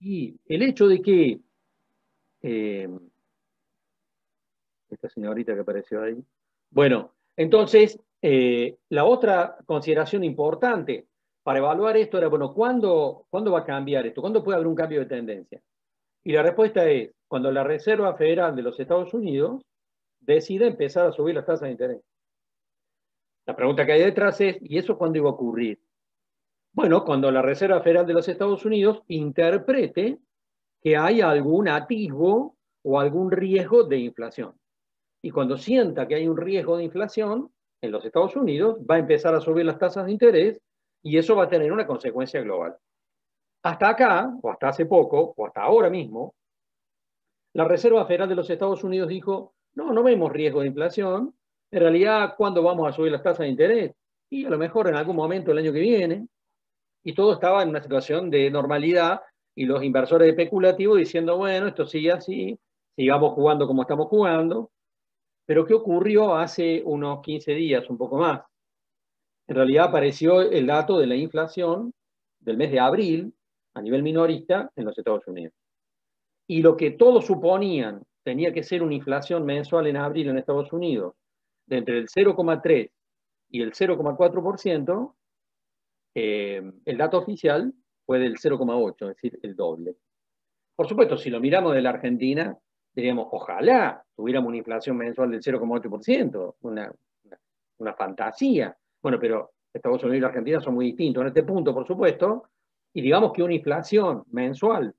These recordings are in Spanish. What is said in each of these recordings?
Y el hecho de que eh, esta señorita que apareció ahí. Bueno, entonces, la otra consideración importante para evaluar esto era, bueno, ¿cuándo va a cambiar esto? ¿Cuándo puede haber un cambio de tendencia? Y la respuesta es, cuando la Reserva Federal de los Estados Unidos decide empezar a subir las tasas de interés. La pregunta que hay detrás es, ¿y eso cuándo iba a ocurrir? Bueno, cuando la Reserva Federal de los Estados Unidos interprete que hay algún atisbo o algún riesgo de inflación. Y cuando sienta que hay un riesgo de inflación en los Estados Unidos, va a empezar a subir las tasas de interés y eso va a tener una consecuencia global. Hasta acá, o hasta hace poco, o hasta ahora mismo, la Reserva Federal de los Estados Unidos dijo, no, no vemos riesgo de inflación. En realidad, ¿cuándo vamos a subir las tasas de interés? Y a lo mejor en algún momento el año que viene. Y todo estaba en una situación de normalidad y los inversores especulativos diciendo, bueno, esto sigue así, sigamos jugando como estamos jugando. Pero ¿qué ocurrió hace unos 15 días, un poco más? En realidad apareció el dato de la inflación del mes de abril a nivel minorista en los Estados Unidos. Y lo que todos suponían tenía que ser una inflación mensual en abril en Estados Unidos de entre el 0,3 y el 0,4%, el dato oficial fue del 0,8, es decir, el doble. Por supuesto, si lo miramos de la Argentina, diríamos, ojalá tuviéramos una inflación mensual del 0,8%, una fantasía. Bueno, pero Estados Unidos y la Argentina son muy distintos en este punto, por supuesto, y digamos que una inflación mensual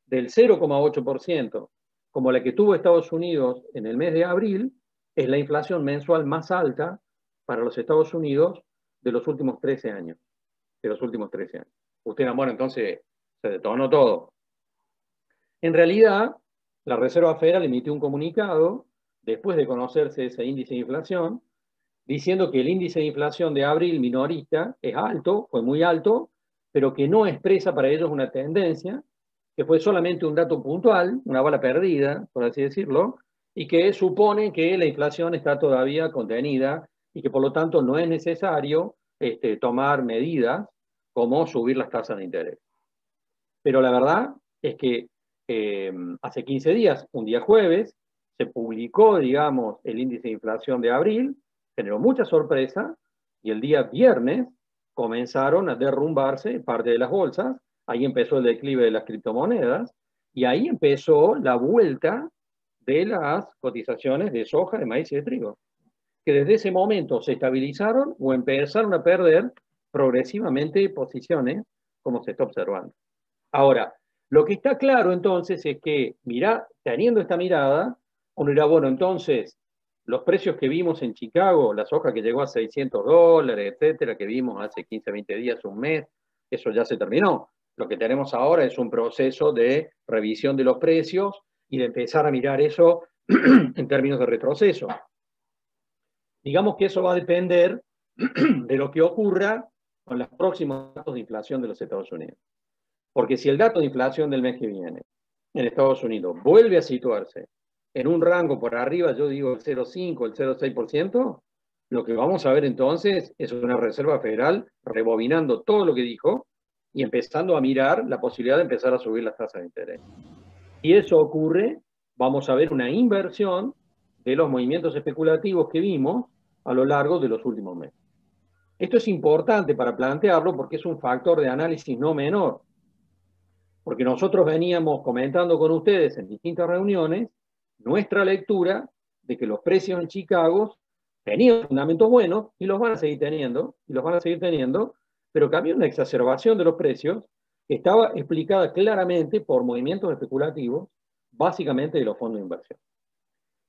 del 0,8%, como la que tuvo Estados Unidos en el mes de abril, es la inflación mensual más alta para los Estados Unidos de los últimos 13 años. De los últimos 13 años. Usted, bueno, entonces se detonó todo. En realidad, la Reserva Federal emitió un comunicado, después de conocerse ese índice de inflación, diciendo que el índice de inflación de abril minorista es alto, fue muy alto, pero que no expresa para ellos una tendencia, que fue solamente un dato puntual, una bala perdida, por así decirlo, y que supone que la inflación está todavía contenida y que por lo tanto no es necesario tomar medidas como subir las tasas de interés. Pero la verdad es que hace 15 días, un día jueves, se publicó, digamos, el índice de inflación de abril, generó mucha sorpresa, y el día viernes comenzaron a derrumbarse parte de las bolsas, ahí empezó el declive de las criptomonedas, y ahí empezó la vuelta de las cotizaciones de soja, de maíz y de trigo, que desde ese momento se estabilizaron o empezaron a perder progresivamente posiciones, como se está observando. Ahora, lo que está claro entonces es que, mira, teniendo esta mirada, uno dirá, bueno, entonces, los precios que vimos en Chicago, la soja que llegó a $600, etcétera, que vimos hace 15, 20 días, un mes, eso ya se terminó. Lo que tenemos ahora es un proceso de revisión de los precios y de empezar a mirar eso en términos de retroceso. Digamos que eso va a depender de lo que ocurra con los próximos datos de inflación de los Estados Unidos. Porque si el dato de inflación del mes que viene en Estados Unidos vuelve a situarse en un rango por arriba, yo digo el 0,5, el 0,6%, lo que vamos a ver entonces es una Reserva Federal rebobinando todo lo que dijo y empezando a mirar la posibilidad de empezar a subir las tasas de interés. Si eso ocurre, vamos a ver una inversión de los movimientos especulativos que vimos a lo largo de los últimos meses. Esto es importante para plantearlo porque es un factor de análisis no menor, porque nosotros veníamos comentando con ustedes en distintas reuniones nuestra lectura de que los precios en Chicago tenían fundamentos buenos y los van a seguir teniendo, pero que había una exacerbación de los precios que estaba explicada claramente por movimientos especulativos, básicamente de los fondos de inversión.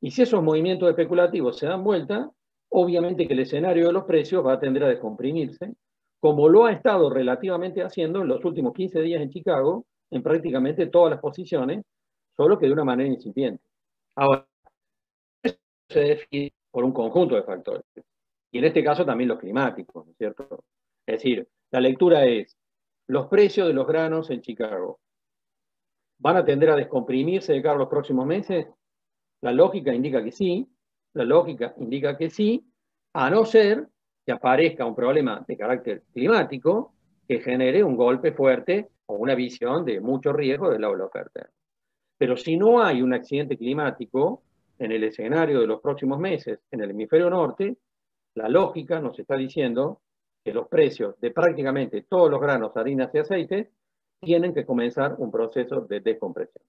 Y si esos movimientos especulativos se dan vuelta, obviamente que el escenario de los precios va a tender a descomprimirse, como lo ha estado relativamente haciendo en los últimos 15 días en Chicago, en prácticamente todas las posiciones, solo que de una manera incipiente. Ahora, eso se define por un conjunto de factores. Y en este caso también los climáticos, ¿no es cierto? Es decir, la lectura es, los precios de los granos en Chicago van a tender a descomprimirse de cara a los próximos meses. La lógica indica que sí, a no ser que aparezca un problema de carácter climático que genere un golpe fuerte o una visión de mucho riesgo del lado de la oferta. Pero si no hay un accidente climático en el escenario de los próximos meses en el hemisferio norte, la lógica nos está diciendo que los precios de prácticamente todos los granos, harinas y aceites tienen que comenzar un proceso de descompresión.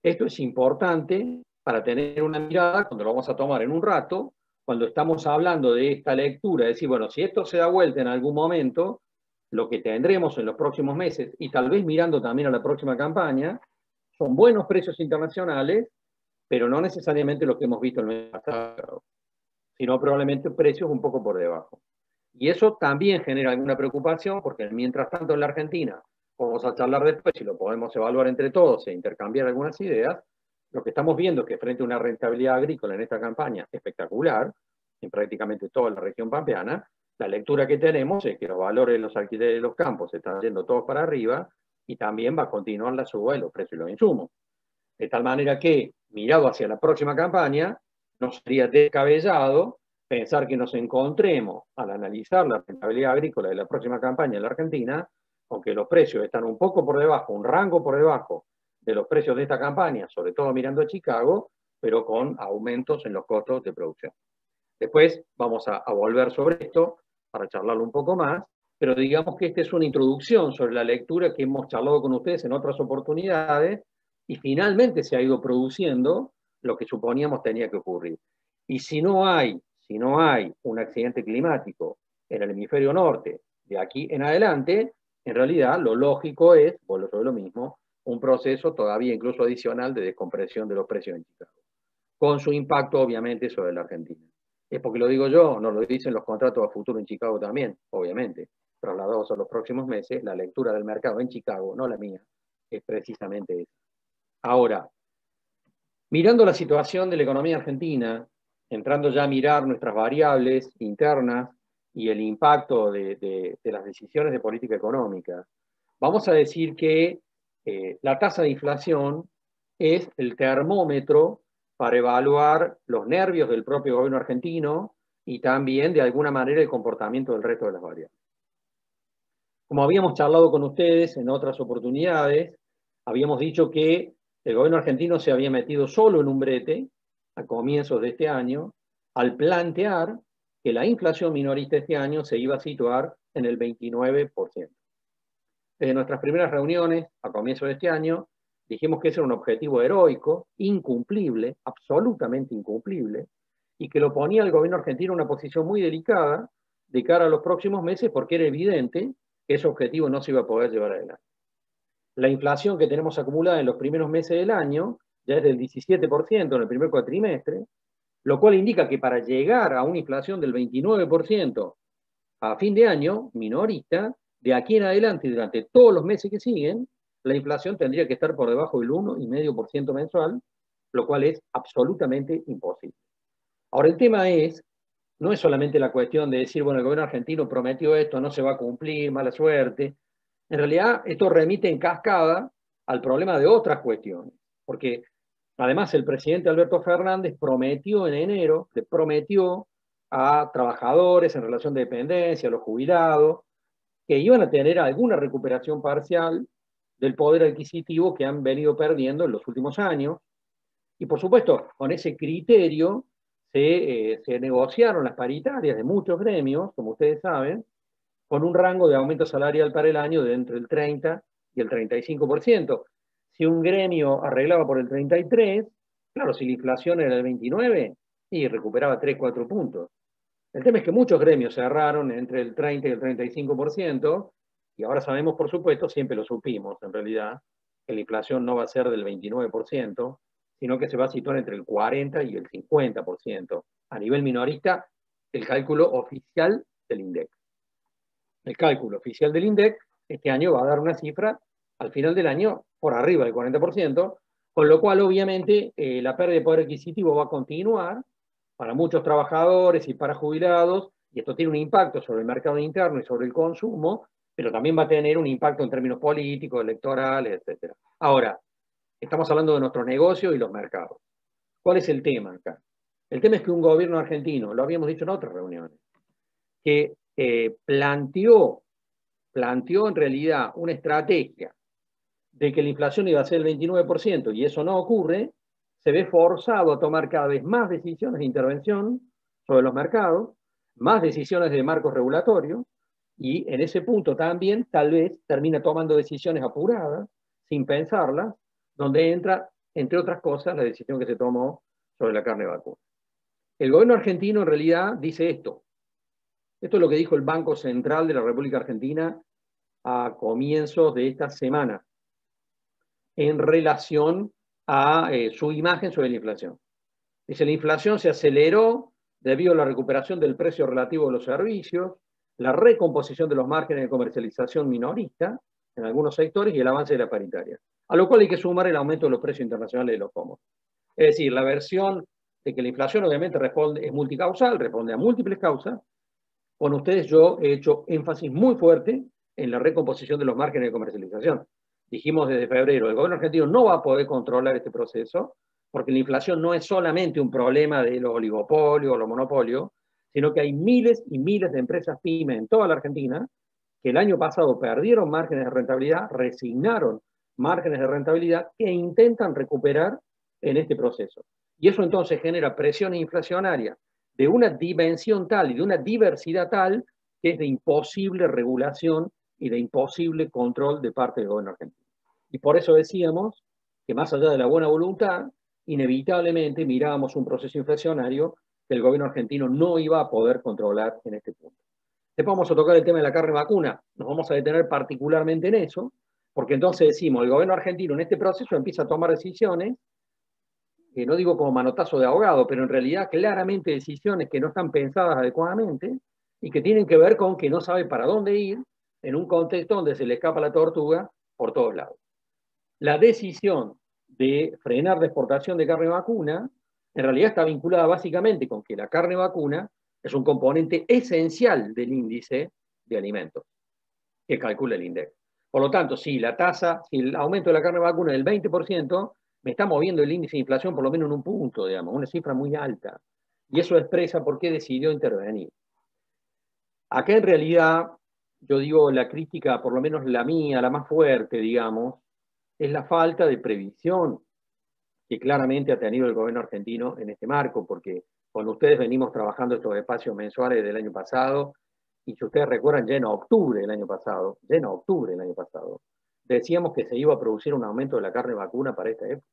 Esto es importante para tener una mirada, cuando lo vamos a tomar en un rato, cuando estamos hablando de esta lectura, es decir, bueno, si esto se da vuelta en algún momento, lo que tendremos en los próximos meses, y tal vez mirando también a la próxima campaña, son buenos precios internacionales, pero no necesariamente lo que hemos visto el mes pasado, sino probablemente precios un poco por debajo. Y eso también genera alguna preocupación, porque mientras tanto en la Argentina, vamos a charlar después y lo podemos evaluar entre todos e intercambiar algunas ideas, lo que estamos viendo es que frente a una rentabilidad agrícola en esta campaña espectacular, en prácticamente toda la región pampeana, la lectura que tenemos es que los valores de los alquileres de los campos están yendo todos para arriba y también va a continuar la suba de los precios de los insumos. De tal manera que, mirado hacia la próxima campaña, no sería descabellado pensar que nos encontremos, al analizar la rentabilidad agrícola de la próxima campaña en la Argentina, aunque los precios están un poco por debajo, un rango por debajo de los precios de esta campaña, sobre todo mirando a Chicago, pero con aumentos en los costos de producción. Después vamos a volver sobre esto para charlarlo un poco más, pero digamos que esta es una introducción sobre la lectura que hemos charlado con ustedes en otras oportunidades y finalmente se ha ido produciendo lo que suponíamos tenía que ocurrir. Y si no hay un accidente climático en el hemisferio norte de aquí en adelante, en realidad lo lógico es, vuelvo sobre lo mismo, un proceso todavía incluso adicional de descompresión de los precios en Chicago, con su impacto obviamente sobre la Argentina. Es porque lo digo yo, no lo dicen los contratos a futuro en Chicago también, obviamente, trasladados a los próximos meses, la lectura del mercado en Chicago, no la mía, es precisamente esa. Ahora, mirando la situación de la economía argentina, entrando ya a mirar nuestras variables internas y el impacto de las decisiones de política económica, vamos a decir que la tasa de inflación es el termómetro para evaluar los nervios del propio gobierno argentino y también, de alguna manera, el comportamiento del resto de las variables. Como habíamos charlado con ustedes en otras oportunidades, habíamos dicho que el gobierno argentino se había metido solo en un brete a comienzos de este año al plantear que la inflación minorista este año se iba a situar en el 29%. Desde nuestras primeras reuniones a comienzos de este año dijimos que ese era un objetivo heroico, incumplible, absolutamente incumplible, y que lo ponía el gobierno argentino en una posición muy delicada de cara a los próximos meses porque era evidente que ese objetivo no se iba a poder llevar adelante. La inflación que tenemos acumulada en los primeros meses del año ya es del 17% en el primer cuatrimestre, lo cual indica que para llegar a una inflación del 29% a fin de año, minorista, de aquí en adelante y durante todos los meses que siguen, la inflación tendría que estar por debajo del 1,5% mensual, lo cual es absolutamente imposible. Ahora, el tema no es solamente la cuestión de decir, bueno, el gobierno argentino prometió esto, no se va a cumplir, mala suerte. En realidad, esto remite en cascada al problema de otras cuestiones, porque además el presidente Alberto Fernández prometió en enero, le prometió a trabajadores en relación de dependencia, a los jubilados, que iban a tener alguna recuperación parcial del poder adquisitivo que han venido perdiendo en los últimos años. Y por supuesto, con ese criterio se negociaron las paritarias de muchos gremios, como ustedes saben, con un rango de aumento salarial para el año de entre el 30 y el 35%. Si un gremio arreglaba por el 33, claro, si la inflación era el 29, y recuperaba 3, 4 puntos. El tema es que muchos gremios cerraron entre el 30 y el 35%, y ahora sabemos, por supuesto, siempre lo supimos en realidad, que la inflación no va a ser del 29%, sino que se va a situar entre el 40 y el 50%. A nivel minorista, el cálculo oficial del INDEC. El cálculo oficial del INDEC este año va a dar una cifra al final del año por arriba del 40%, con lo cual obviamente la pérdida de poder adquisitivo va a continuar para muchos trabajadores y para jubilados, y esto tiene un impacto sobre el mercado interno y sobre el consumo, pero también va a tener un impacto en términos políticos, electorales, etc. Ahora, estamos hablando de nuestros negocios y los mercados. ¿Cuál es el tema acá? El tema es que un gobierno argentino, lo habíamos dicho en otras reuniones, que planteó planteó en realidad una estrategia de que la inflación iba a ser el 29% y eso no ocurre, se ve forzado a tomar cada vez más decisiones de intervención sobre los mercados, más decisiones de marcos regulatorios, y en ese punto también tal vez termina tomando decisiones apuradas, sin pensarlas, donde entra, entre otras cosas, la decisión que se tomó sobre la carne vacuna. El gobierno argentino en realidad dice esto. Esto es lo que dijo el Banco Central de la República Argentina a comienzos de esta semana en relación a su imagen sobre la inflación. Dice, la inflación se aceleró debido a la recuperación del precio relativo de los servicios, la recomposición de los márgenes de comercialización minorista en algunos sectores y el avance de la paritaria. A lo cual hay que sumar el aumento de los precios internacionales de los commodities. Es decir, la versión de que la inflación obviamente es multicausal, responde a múltiples causas. Con ustedes yo he hecho énfasis muy fuerte en la recomposición de los márgenes de comercialización. Dijimos desde febrero, el gobierno argentino no va a poder controlar este proceso, porque la inflación no es solamente un problema de los oligopolios o los monopolios, sino que hay miles y miles de empresas pyme en toda la Argentina que el año pasado perdieron márgenes de rentabilidad, resignaron márgenes de rentabilidad e intentan recuperar en este proceso. Y eso entonces genera presiones inflacionarias de una dimensión tal y de una diversidad tal que es de imposible regulación y de imposible control de parte del gobierno argentino. Y por eso decíamos que más allá de la buena voluntad, inevitablemente mirábamos un proceso inflacionario que el gobierno argentino no iba a poder controlar en este punto. Después vamos a tocar el tema de la carne vacuna, nos vamos a detener particularmente en eso, porque entonces decimos, el gobierno argentino en este proceso empieza a tomar decisiones, que no digo como manotazo de ahogado, pero en realidad claramente decisiones que no están pensadas adecuadamente y que tienen que ver con que no sabe para dónde ir en un contexto donde se le escapa la tortuga por todos lados. La decisión de frenar la exportación de carne vacuna en realidad está vinculada básicamente con que la carne vacuna es un componente esencial del índice de alimentos que calcula el INDEC. Por lo tanto, si el aumento de la carne vacuna es del 20%, me está moviendo el índice de inflación por lo menos en un punto, digamos, una cifra muy alta. Y eso expresa por qué decidió intervenir. Acá en realidad, yo digo, la crítica, por lo menos la mía, la más fuerte, digamos, es la falta de previsión que claramente ha tenido el gobierno argentino en este marco, porque con ustedes venimos trabajando estos espacios mensuales del año pasado, y si ustedes recuerdan, ya en octubre del año pasado, decíamos que se iba a producir un aumento de la carne vacuna para esta época.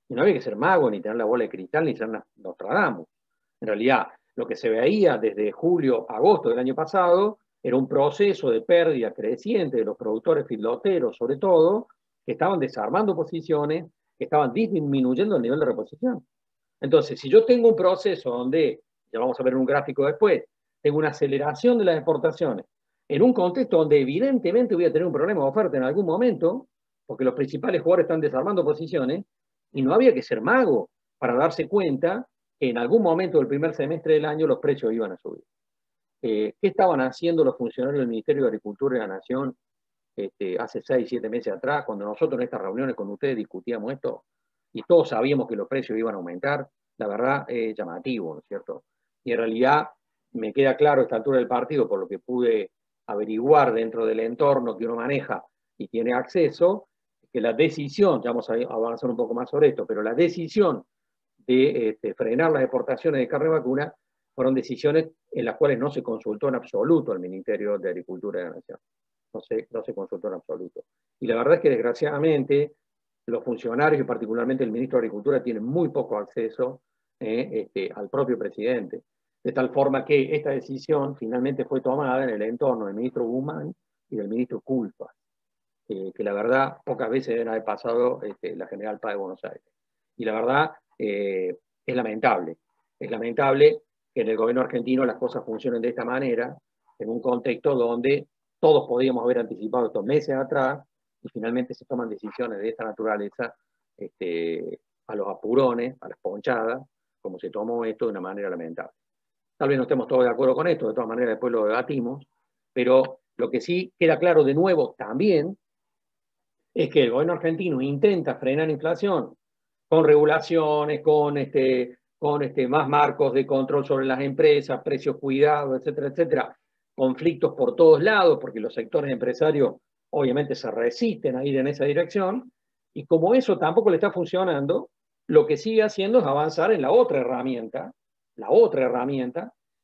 Y no había que ser mago, ni tener la bola de cristal, ni ser Nostradamus. En realidad, lo que se veía desde julio, agosto del año pasado, era un proceso de pérdida creciente de los productores feedloteros, sobre todo, que estaban desarmando posiciones, que estaban disminuyendo el nivel de reposición. Entonces, si yo tengo un proceso donde, ya vamos a ver en un gráfico después, tengo una aceleración de las exportaciones, en un contexto donde evidentemente voy a tener un problema de oferta en algún momento, porque los principales jugadores están desarmando posiciones, y no había que ser mago para darse cuenta que en algún momento del primer semestre del año los precios iban a subir. ¿Qué estaban haciendo los funcionarios del Ministerio de Agricultura de la Nación hace 6, 7 meses atrás, cuando nosotros en estas reuniones con ustedes discutíamos esto, y todos sabíamos que los precios iban a aumentar? La verdad es llamativo, ¿no es cierto? Y en realidad me queda claro a esta altura del partido, por lo que pude averiguar dentro del entorno que uno maneja y tiene acceso, que la decisión, ya vamos a avanzar un poco más sobre esto, pero la decisión de frenar las exportaciones de carne vacuna fueron decisiones en las cuales no se consultó en absoluto al Ministerio de Agricultura de la Nación. No se consultó en absoluto. Y la verdad es que desgraciadamente los funcionarios y particularmente el ministro de Agricultura tienen muy poco acceso al propio presidente. De tal forma que esta decisión finalmente fue tomada en el entorno del ministro Guzmán y del ministro Culpa, que la verdad pocas veces deben haber pasado la General Paz de Buenos Aires. Y la verdad es lamentable que en el gobierno argentino las cosas funcionen de esta manera, en un contexto donde todos podíamos haber anticipado estos meses atrás, y finalmente se toman decisiones de esta naturaleza a los apurones, a las ponchadas, como se tomó esto de una manera lamentable. Tal vez no estemos todos de acuerdo con esto, de todas maneras después lo debatimos, pero lo que sí queda claro de nuevo también es que el gobierno argentino intenta frenar la inflación con regulaciones, con más marcos de control sobre las empresas, precios cuidados, etcétera, etcétera, conflictos por todos lados, porque los sectores empresarios obviamente se resisten a ir en esa dirección, y como eso tampoco le está funcionando, lo que sigue haciendo es avanzar en la otra herramienta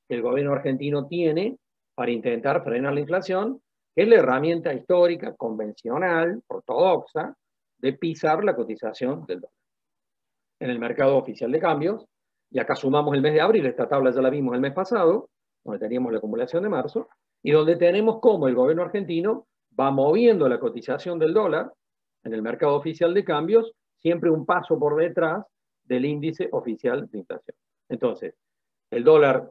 que el gobierno argentino tiene para intentar frenar la inflación, que es la herramienta histórica, convencional, ortodoxa, de pisar la cotización del dólar en el mercado oficial de cambios. Y acá sumamos el mes de abril, esta tabla ya la vimos el mes pasado, donde teníamos la acumulación de marzo, y donde tenemos cómo el gobierno argentino va moviendo la cotización del dólar en el mercado oficial de cambios, siempre un paso por detrás del índice oficial de inflación. Entonces, el dólar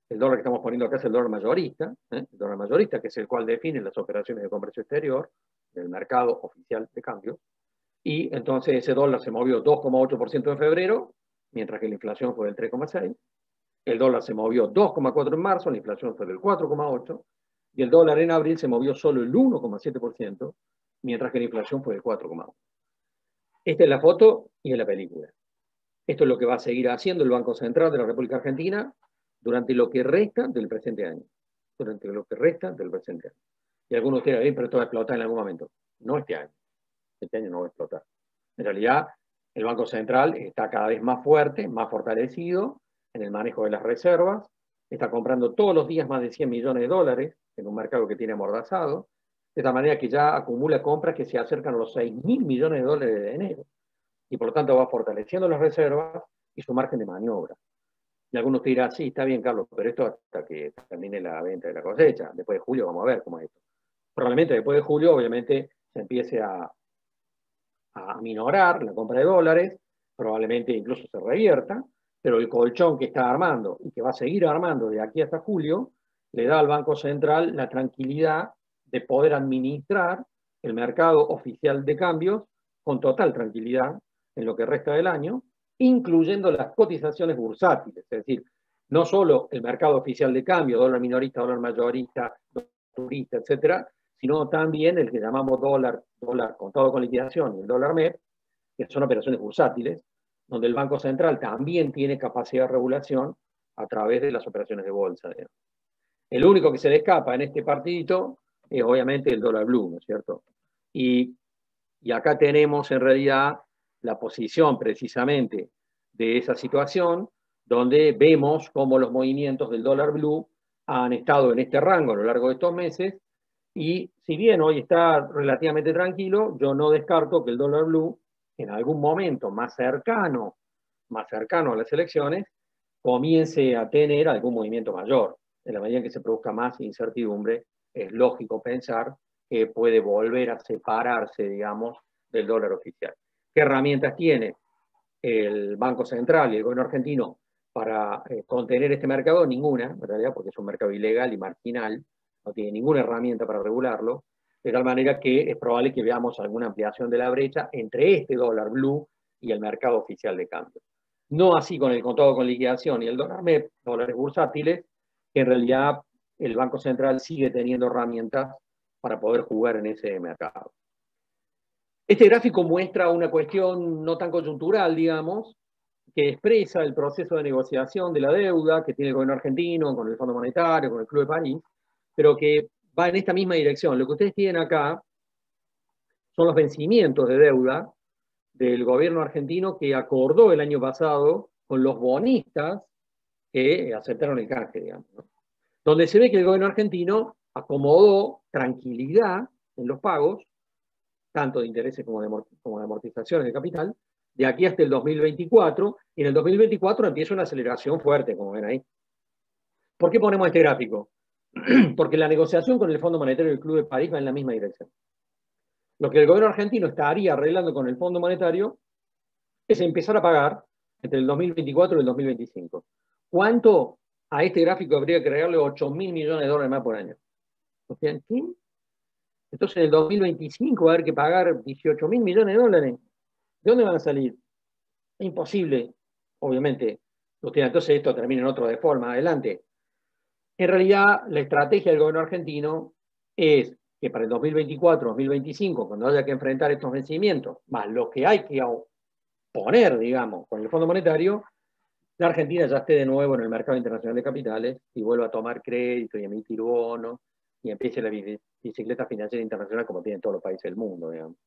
que estamos poniendo acá es el dólar mayorista, el dólar mayorista, que es el cual define las operaciones de comercio exterior del mercado oficial de cambios, y entonces ese dólar se movió 2,8% en febrero, mientras que la inflación fue del 3,6%. El dólar se movió 2,4% en marzo, la inflación fue del 4,8%, y el dólar en abril se movió solo el 1,7%, mientras que la inflación fue del 4,1%. Esta es la foto y es la película. Esto es lo que va a seguir haciendo el Banco Central de la República Argentina durante lo que resta del presente año. Y algunos de ustedes dirán, pero esto va a explotar en algún momento. No este año. Este año no va a explotar. En realidad, el Banco Central está cada vez más fuerte, más fortalecido en el manejo de las reservas, está comprando todos los días más de 100 millones de dólares en un mercado que tiene amordazado, de esta manera que ya acumula compras que se acercan a los 6.000 millones de dólares de enero. Y por lo tanto va fortaleciendo las reservas y su margen de maniobra. Y algunos te dirán, sí, está bien, Carlos, pero esto hasta que termine la venta de la cosecha. Después de julio vamos a ver cómo es esto. Probablemente después de julio, obviamente, se empiece a minorar la compra de dólares, probablemente incluso se revierta, pero el colchón que está armando y que va a seguir armando de aquí hasta julio, le da al Banco Central la tranquilidad de poder administrar el mercado oficial de cambios con total tranquilidad en lo que resta del año, incluyendo las cotizaciones bursátiles, es decir, no solo el mercado oficial de cambio, dólar minorista, dólar mayorista, turista, etcétera, sino también el que llamamos dólar contado con liquidación y el dólar MEP, que son operaciones bursátiles, donde el Banco Central también tiene capacidad de regulación a través de las operaciones de bolsa. El único que se le escapa en este partidito es obviamente el dólar blue, ¿no es cierto? Y acá tenemos en realidad la posición precisamente de esa situación, donde vemos cómo los movimientos del dólar blue han estado en este rango a lo largo de estos meses, y si bien hoy está relativamente tranquilo, yo no descarto que el dólar blue, en algún momento más cercano a las elecciones, comience a tener algún movimiento mayor. En la medida en que se produzca más incertidumbre, es lógico pensar que puede volver a separarse, digamos, del dólar oficial. ¿Qué herramientas tiene el Banco Central y el gobierno argentino para contener este mercado? Ninguna, en realidad, porque es un mercado ilegal y marginal, no tiene ninguna herramienta para regularlo, de tal manera que es probable que veamos alguna ampliación de la brecha entre este dólar blue y el mercado oficial de cambio. No así con el contado con liquidación y el dólar MEP, dólares bursátiles, que en realidad el Banco Central sigue teniendo herramientas para poder jugar en ese mercado. Este gráfico muestra una cuestión no tan coyuntural, digamos, que expresa el proceso de negociación de la deuda que tiene el gobierno argentino con el Fondo Monetario, con el Club de París, pero que va en esta misma dirección. Lo que ustedes tienen acá son los vencimientos de deuda del gobierno argentino que acordó el año pasado con los bonistas que aceptaron el canje, digamos, ¿no? Donde se ve que el gobierno argentino acomodó tranquilidad en los pagos, tanto de intereses como de amortizaciones de capital, de aquí hasta el 2024, y en el 2024 empieza una aceleración fuerte, como ven ahí. ¿Por qué ponemos este gráfico? Porque la negociación con el Fondo Monetario y el Club de París va en la misma dirección. Lo que el gobierno argentino estaría arreglando con el Fondo Monetario es empezar a pagar entre el 2024 y el 2025. ¿Cuánto? A este gráfico habría que agregarle 8.000 millones de dólares más por año. O sea, ¿qué? Entonces en el 2025 va a haber que pagar 18.000 millones de dólares. ¿De dónde van a salir? Es imposible, obviamente. Entonces esto termina en otro de forma adelante. En realidad, la estrategia del gobierno argentino es que para el 2024-2025, cuando haya que enfrentar estos vencimientos, más lo que hay que poner, digamos, con el Fondo Monetario, la Argentina ya esté de nuevo en el mercado internacional de capitales y vuelva a tomar crédito y emitir bonos y empiece la bicicleta financiera internacional como tienen todos los países del mundo, digamos.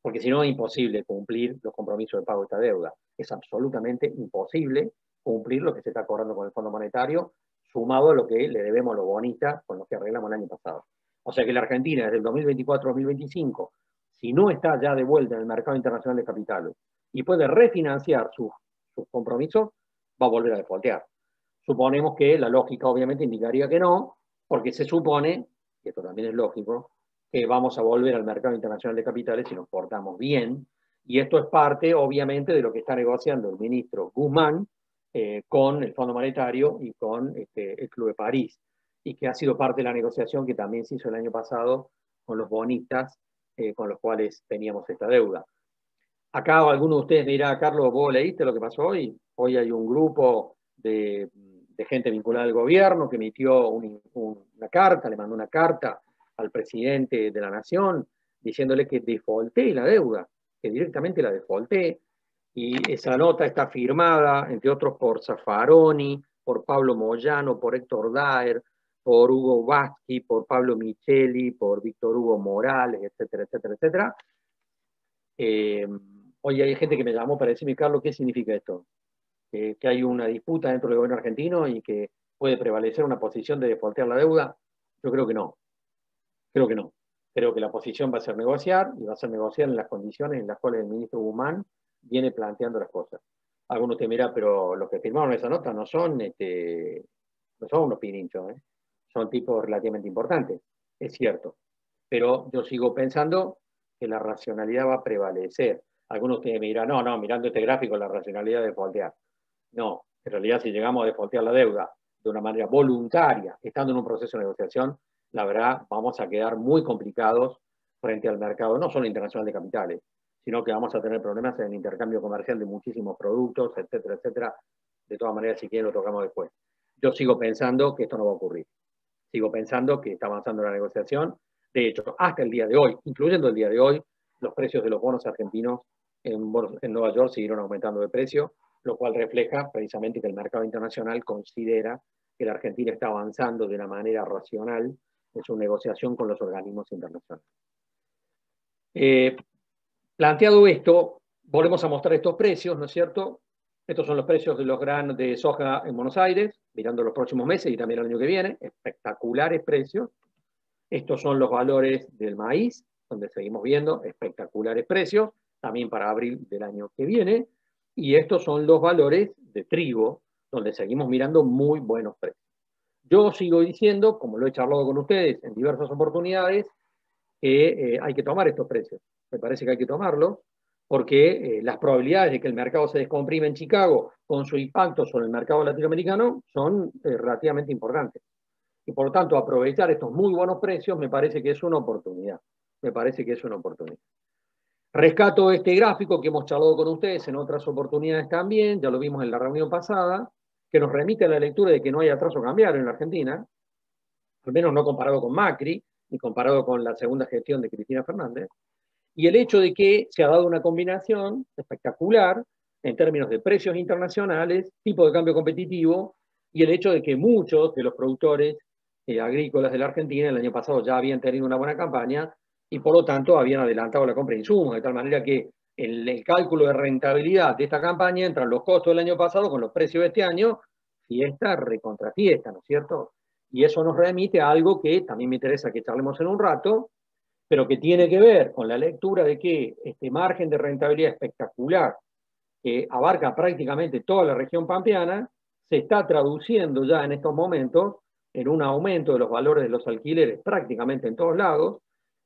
Porque si no es imposible cumplir los compromisos de pago de esta deuda. Es absolutamente imposible cumplir lo que se está cobrando con el Fondo Monetario, sumado a lo que le debemos a los bonistas con los que arreglamos el año pasado. O sea que la Argentina, desde el 2024-2025, si no está ya de vuelta en el mercado internacional de capitales y puede refinanciar sus compromisos, va a volver a defaultear. Suponemos que la lógica obviamente indicaría que no, porque se supone, y esto también es lógico, que vamos a volver al mercado internacional de capitales si nos portamos bien, y esto es parte obviamente de lo que está negociando el ministro Guzmán con el Fondo Monetario y con el Club de París, y que ha sido parte de la negociación que también se hizo el año pasado con los bonistas con los cuales teníamos esta deuda. Acá alguno de ustedes me dirá, Carlos, ¿vos leíste lo que pasó hoy? Hoy hay un grupo de gente vinculada al gobierno que emitió una carta, le mandó una carta al presidente de la Nación diciéndole que defaulté la deuda, que directamente la defaulté, y esa nota está firmada, entre otros, por Zaffaroni, por Pablo Moyano, por Héctor Daer, por Hugo Vasqui, por Pablo Micheli, por Víctor Hugo Morales, etcétera, etcétera, etcétera. Hoy hay gente que me llamó para decirme, Carlos, ¿qué significa esto? Que hay una disputa dentro del gobierno argentino y que puede prevalecer una posición de defaultear la deuda. Yo creo que no. Creo que no. Creo que la posición va a ser negociar y va a ser negociar en las condiciones en las cuales el ministro Guzmán viene planteando las cosas. Algunos te miran, pero los que firmaron esa nota no son unos pirinchos, ¿eh? Son tipos relativamente importantes, es cierto. Pero yo sigo pensando que la racionalidad va a prevalecer. Algunos te me dirán, no, no, mirando este gráfico, la racionalidad de defaultear. No, en realidad si llegamos a defaultear la deuda de una manera voluntaria, estando en un proceso de negociación, la verdad vamos a quedar muy complicados frente al mercado, no solo internacional de capitales, sino que vamos a tener problemas en el intercambio comercial de muchísimos productos, etcétera, etcétera. De todas maneras, si quieren lo tocamos después. Yo sigo pensando que esto no va a ocurrir. Sigo pensando que está avanzando la negociación. De hecho, hasta el día de hoy, incluyendo el día de hoy, los precios de los bonos argentinos en Nueva York siguieron aumentando de precio, lo cual refleja precisamente que el mercado internacional considera que la Argentina está avanzando de una manera racional en su negociación con los organismos internacionales. Planteado esto, volvemos a mostrar estos precios, ¿no es cierto? Estos son los precios de los granos de soja en Buenos Aires, mirando los próximos meses y también el año que viene, espectaculares precios. Estos son los valores del maíz, donde seguimos viendo espectaculares precios, también para abril del año que viene. Y estos son los valores de trigo, donde seguimos mirando muy buenos precios. Yo sigo diciendo, como lo he charlado con ustedes en diversas oportunidades, que hay que tomar estos precios. Me parece que hay que tomarlos, porque las probabilidades de que el mercado se descomprime en Chicago con su impacto sobre el mercado latinoamericano son relativamente importantes. Y por lo tanto, aprovechar estos muy buenos precios me parece que es una oportunidad. Me parece que es una oportunidad. Rescato este gráfico que hemos charlado con ustedes en otras oportunidades también, ya lo vimos en la reunión pasada, que nos remite a la lectura de que no hay atraso cambiario en la Argentina, al menos no comparado con Macri, ni comparado con la segunda gestión de Cristina Fernández, y el hecho de que se ha dado una combinación espectacular en términos de precios internacionales, tipo de cambio competitivo, y el hecho de que muchos de los productores agrícolas de la Argentina el año pasado ya habían tenido una buena campaña y por lo tanto habían adelantado la compra de insumos, de tal manera que el cálculo de rentabilidad de esta campaña entran los costos del año pasado con los precios de este año, fiesta recontra fiesta, ¿no es cierto? Y eso nos remite a algo que también me interesa que charlemos en un rato, pero que tiene que ver con la lectura de que este margen de rentabilidad espectacular que abarca prácticamente toda la región pampeana, se está traduciendo ya en estos momentos en un aumento de los valores de los alquileres prácticamente en todos lados,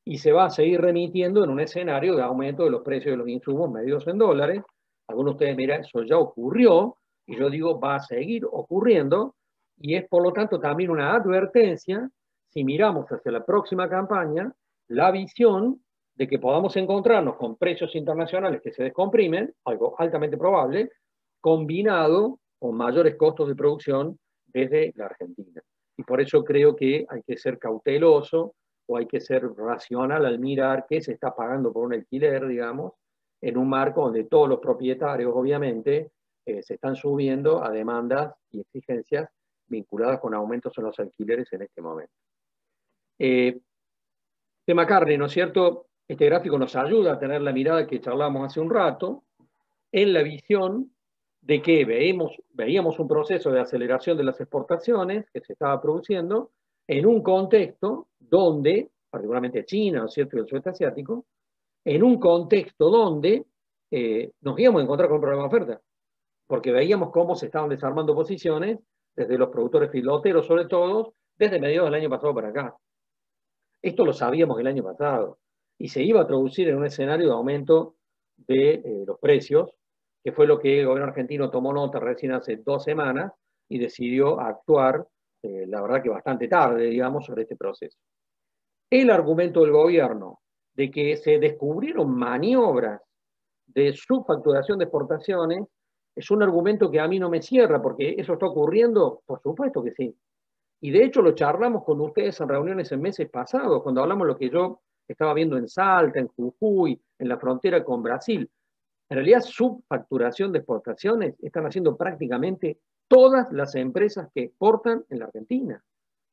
y se va a seguir remitiendo en un escenario de aumento de los precios de los insumos medidos en dólares. Algunos de ustedes miran, eso ya ocurrió, y yo digo, va a seguir ocurriendo, y es por lo tanto también una advertencia, si miramos hacia la próxima campaña, la visión de que podamos encontrarnos con precios internacionales que se descomprimen, algo altamente probable, combinado con mayores costos de producción desde la Argentina. Y por eso creo que hay que ser cauteloso o hay que ser racional al mirar qué se está pagando por un alquiler, digamos, en un marco donde todos los propietarios, obviamente, se están subiendo a demandas y exigencias vinculadas con aumentos en los alquileres en este momento. Tema carne, ¿no es cierto? Este gráfico nos ayuda a tener la mirada que charlamos hace un rato, en la visión de que veíamos un proceso de aceleración de las exportaciones que se estaba produciendo en un contexto donde, particularmente China, ¿no es cierto?, y el sudeste asiático, en un contexto donde nos íbamos a encontrar con un problema de oferta, porque veíamos cómo se estaban desarmando posiciones desde los productores filoteros, sobre todo, desde mediados del año pasado para acá. Esto lo sabíamos el año pasado, y se iba a traducir en un escenario de aumento de los precios, que fue lo que el gobierno argentino tomó nota recién hace 2 semanas y decidió actuar, la verdad que bastante tarde, digamos, sobre este proceso. El argumento del gobierno de que se descubrieron maniobras de subfacturación de exportaciones es un argumento que a mí no me cierra, porque eso está ocurriendo, por supuesto que sí. Y de hecho lo charlamos con ustedes en reuniones en meses pasados, cuando hablamos de lo que yo estaba viendo en Salta, en Jujuy, en la frontera con Brasil. En realidad, subfacturación de exportaciones están haciendo prácticamente todas las empresas que exportan en la Argentina.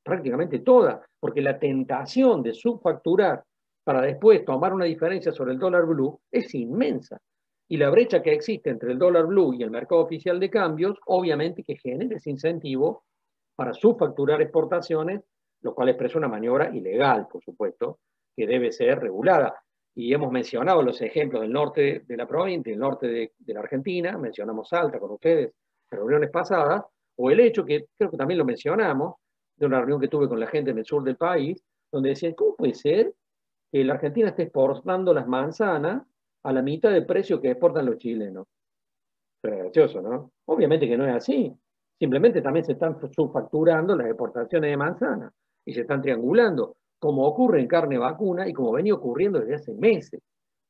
Prácticamente todas, porque la tentación de subfacturar para después tomar una diferencia sobre el dólar blue es inmensa. Y la brecha que existe entre el dólar blue y el mercado oficial de cambios, obviamente que genera ese incentivo para subfacturar exportaciones, lo cual expresa una maniobra ilegal, por supuesto, que debe ser regulada. Y hemos mencionado los ejemplos del norte de la provincia, del norte de la Argentina, mencionamos Salta con ustedes en reuniones pasadas, o el hecho que creo que también lo mencionamos, de una reunión que tuve con la gente en el sur del país, donde decían, ¿cómo puede ser que la Argentina esté exportando las manzanas a la mitad del precio que exportan los chilenos? Es gracioso, ¿no? Obviamente que no es así. Simplemente también se están subfacturando las exportaciones de manzanas y se están triangulando, como ocurre en carne vacuna y como venía ocurriendo desde hace meses.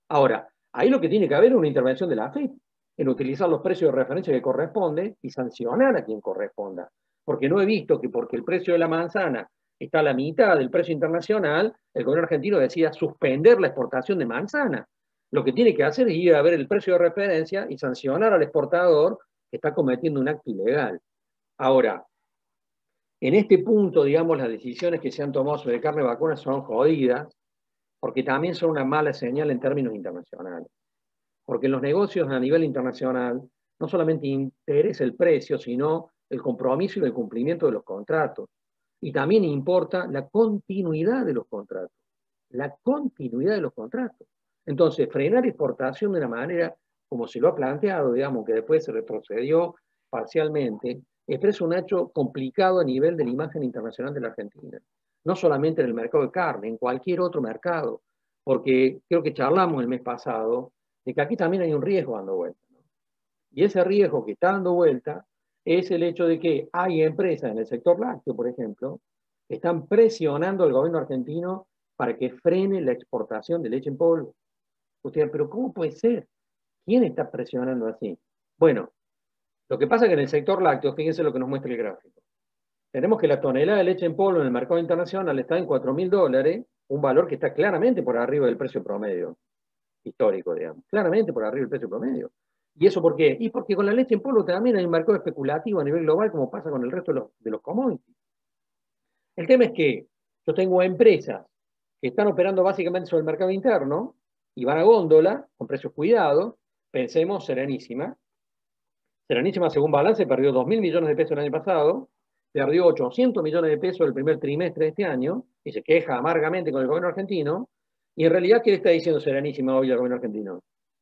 Ahora, ahí lo que tiene que haber es una intervención de la AFIP en utilizar los precios de referencia que corresponden y sancionar a quien corresponda. Porque no he visto que porque el precio de la manzana está a la mitad del precio internacional, el gobierno argentino decida suspender la exportación de manzana. Lo que tiene que hacer es ir a ver el precio de referencia y sancionar al exportador que está cometiendo un acto ilegal. Ahora, en este punto, digamos, las decisiones que se han tomado sobre carne vacuna son jodidas, porque también son una mala señal en términos internacionales. Porque en los negocios a nivel internacional no solamente interesa el precio, sino el compromiso y el cumplimiento de los contratos. Y también importa la continuidad de los contratos. La continuidad de los contratos. Entonces, frenar exportación de una manera como se lo ha planteado, digamos, que después se retrocedió parcialmente, expresa un hecho complicado a nivel de la imagen internacional de la Argentina. No solamente en el mercado de carne, en cualquier otro mercado. Porque creo que charlamos el mes pasado de que aquí también hay un riesgo dando vuelta, ¿no? Y ese riesgo que está dando vuelta es el hecho de que hay empresas en el sector lácteo, por ejemplo, que están presionando al gobierno argentino para que frene la exportación de leche en polvo. Usted, pero ¿cómo puede ser? ¿Quién está presionando así? Bueno, lo que pasa es que en el sector lácteo, fíjense lo que nos muestra el gráfico. Tenemos que la tonelada de leche en polvo en el mercado internacional está en $4.000, un valor que está claramente por arriba del precio promedio histórico, digamos. Claramente por arriba del precio promedio. ¿Y eso por qué? Y porque con la leche en polvo también hay un mercado especulativo a nivel global, como pasa con el resto de los commodities. El tema es que yo tengo empresas que están operando básicamente sobre el mercado interno y van a góndola con precios cuidados. Pensemos Serenísima. Serenísima, según balance, perdió 2.000 millones de pesos el año pasado, perdió 800 millones de pesos el primer trimestre de este año y se queja amargamente con el gobierno argentino. Y en realidad, ¿qué le está diciendo Serenísima hoy al gobierno argentino?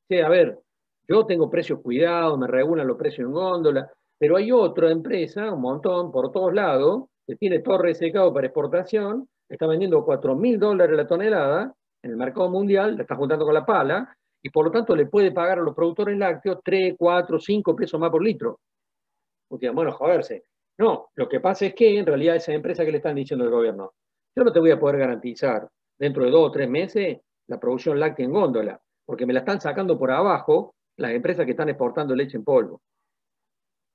Sí, a ver, yo tengo precios cuidados, me regulan los precios en góndola, pero hay otra empresa, un montón, por todos lados, que tiene todo resecado para exportación, está vendiendo $4.000 la tonelada en el mercado mundial, la está juntando con la pala, y por lo tanto le puede pagar a los productores lácteos 3, 4, 5 pesos más por litro. Porque, bueno, joderse. No, lo que pasa es que en realidad esa empresa que le están diciendo al gobierno, yo no te voy a poder garantizar dentro de 2 o 3 meses la producción láctea en góndola, porque me la están sacando por abajo las empresas que están exportando leche en polvo.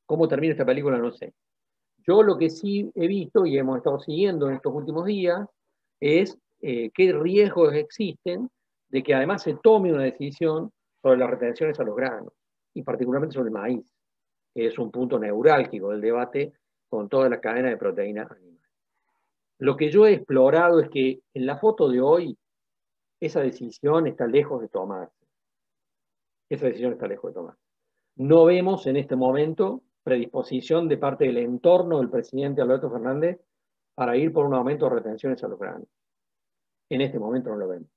¿Cómo termina esta película? No sé. Yo lo que sí he visto y hemos estado siguiendo en estos últimos días es qué riesgos existen de que además se tome una decisión sobre las retenciones a los granos, y particularmente sobre el maíz. que es un punto neurálgico del debate con toda la cadena de proteínas animales. Lo que yo he explorado es que en la foto de hoy, esa decisión está lejos de tomarse. Esa decisión está lejos de tomarse. No vemos en este momento predisposición de parte del entorno del presidente Alberto Fernández para ir por un aumento de retenciones a los granos. En este momento no lo vemos.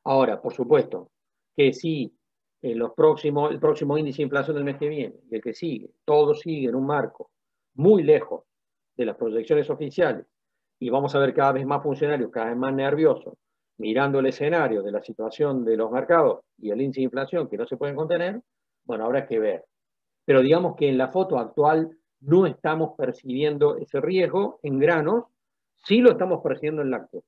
Ahora, por supuesto, que si el próximo índice de inflación del mes que viene y el que sigue, todo sigue en un marco muy lejos de las proyecciones oficiales y vamos a ver cada vez más funcionarios, cada vez más nerviosos, mirando el escenario de la situación de los mercados y el índice de inflación que no se pueden contener, bueno, habrá que ver. Pero digamos que en la foto actual no estamos percibiendo ese riesgo en granos, sí lo estamos percibiendo en lácteos.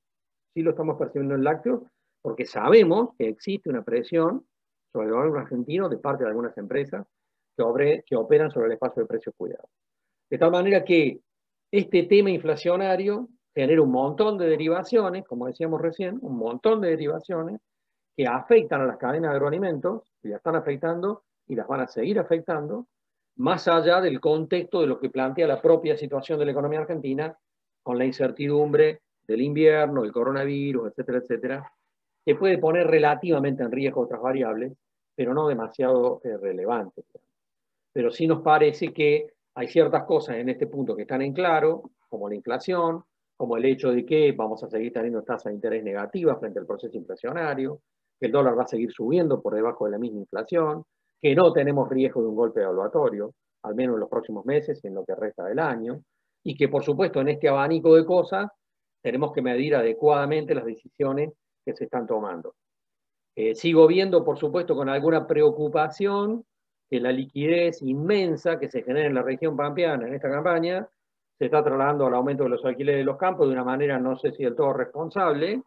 Sí lo estamos percibiendo en lácteos porque sabemos que existe una presión sobre el gobierno argentino de parte de algunas empresas que operan sobre el espacio de precios cuidados. De tal manera que este tema inflacionario genera un montón de derivaciones, como decíamos recién, un montón de derivaciones que afectan a las cadenas de agroalimentos, que ya están afectando y las van a seguir afectando, más allá del contexto de lo que plantea la propia situación de la economía argentina, con la incertidumbre del invierno, el coronavirus, etcétera, etcétera, que puede poner relativamente en riesgo otras variables, pero no demasiado relevantes. Pero sí nos parece que hay ciertas cosas en este punto que están en claro, como la inflación, como el hecho de que vamos a seguir teniendo tasas de interés negativas frente al proceso inflacionario, que el dólar va a seguir subiendo por debajo de la misma inflación, que no tenemos riesgo de un golpe evaluatorio, al menos en los próximos meses y en lo que resta del año, y que por supuesto en este abanico de cosas tenemos que medir adecuadamente las decisiones que se están tomando. Sigo viendo, por supuesto, con alguna preocupación que la liquidez inmensa que se genera en la región pampeana en esta campaña se está trasladando al aumento de los alquileres de los campos de una manera, no sé si del todo responsable,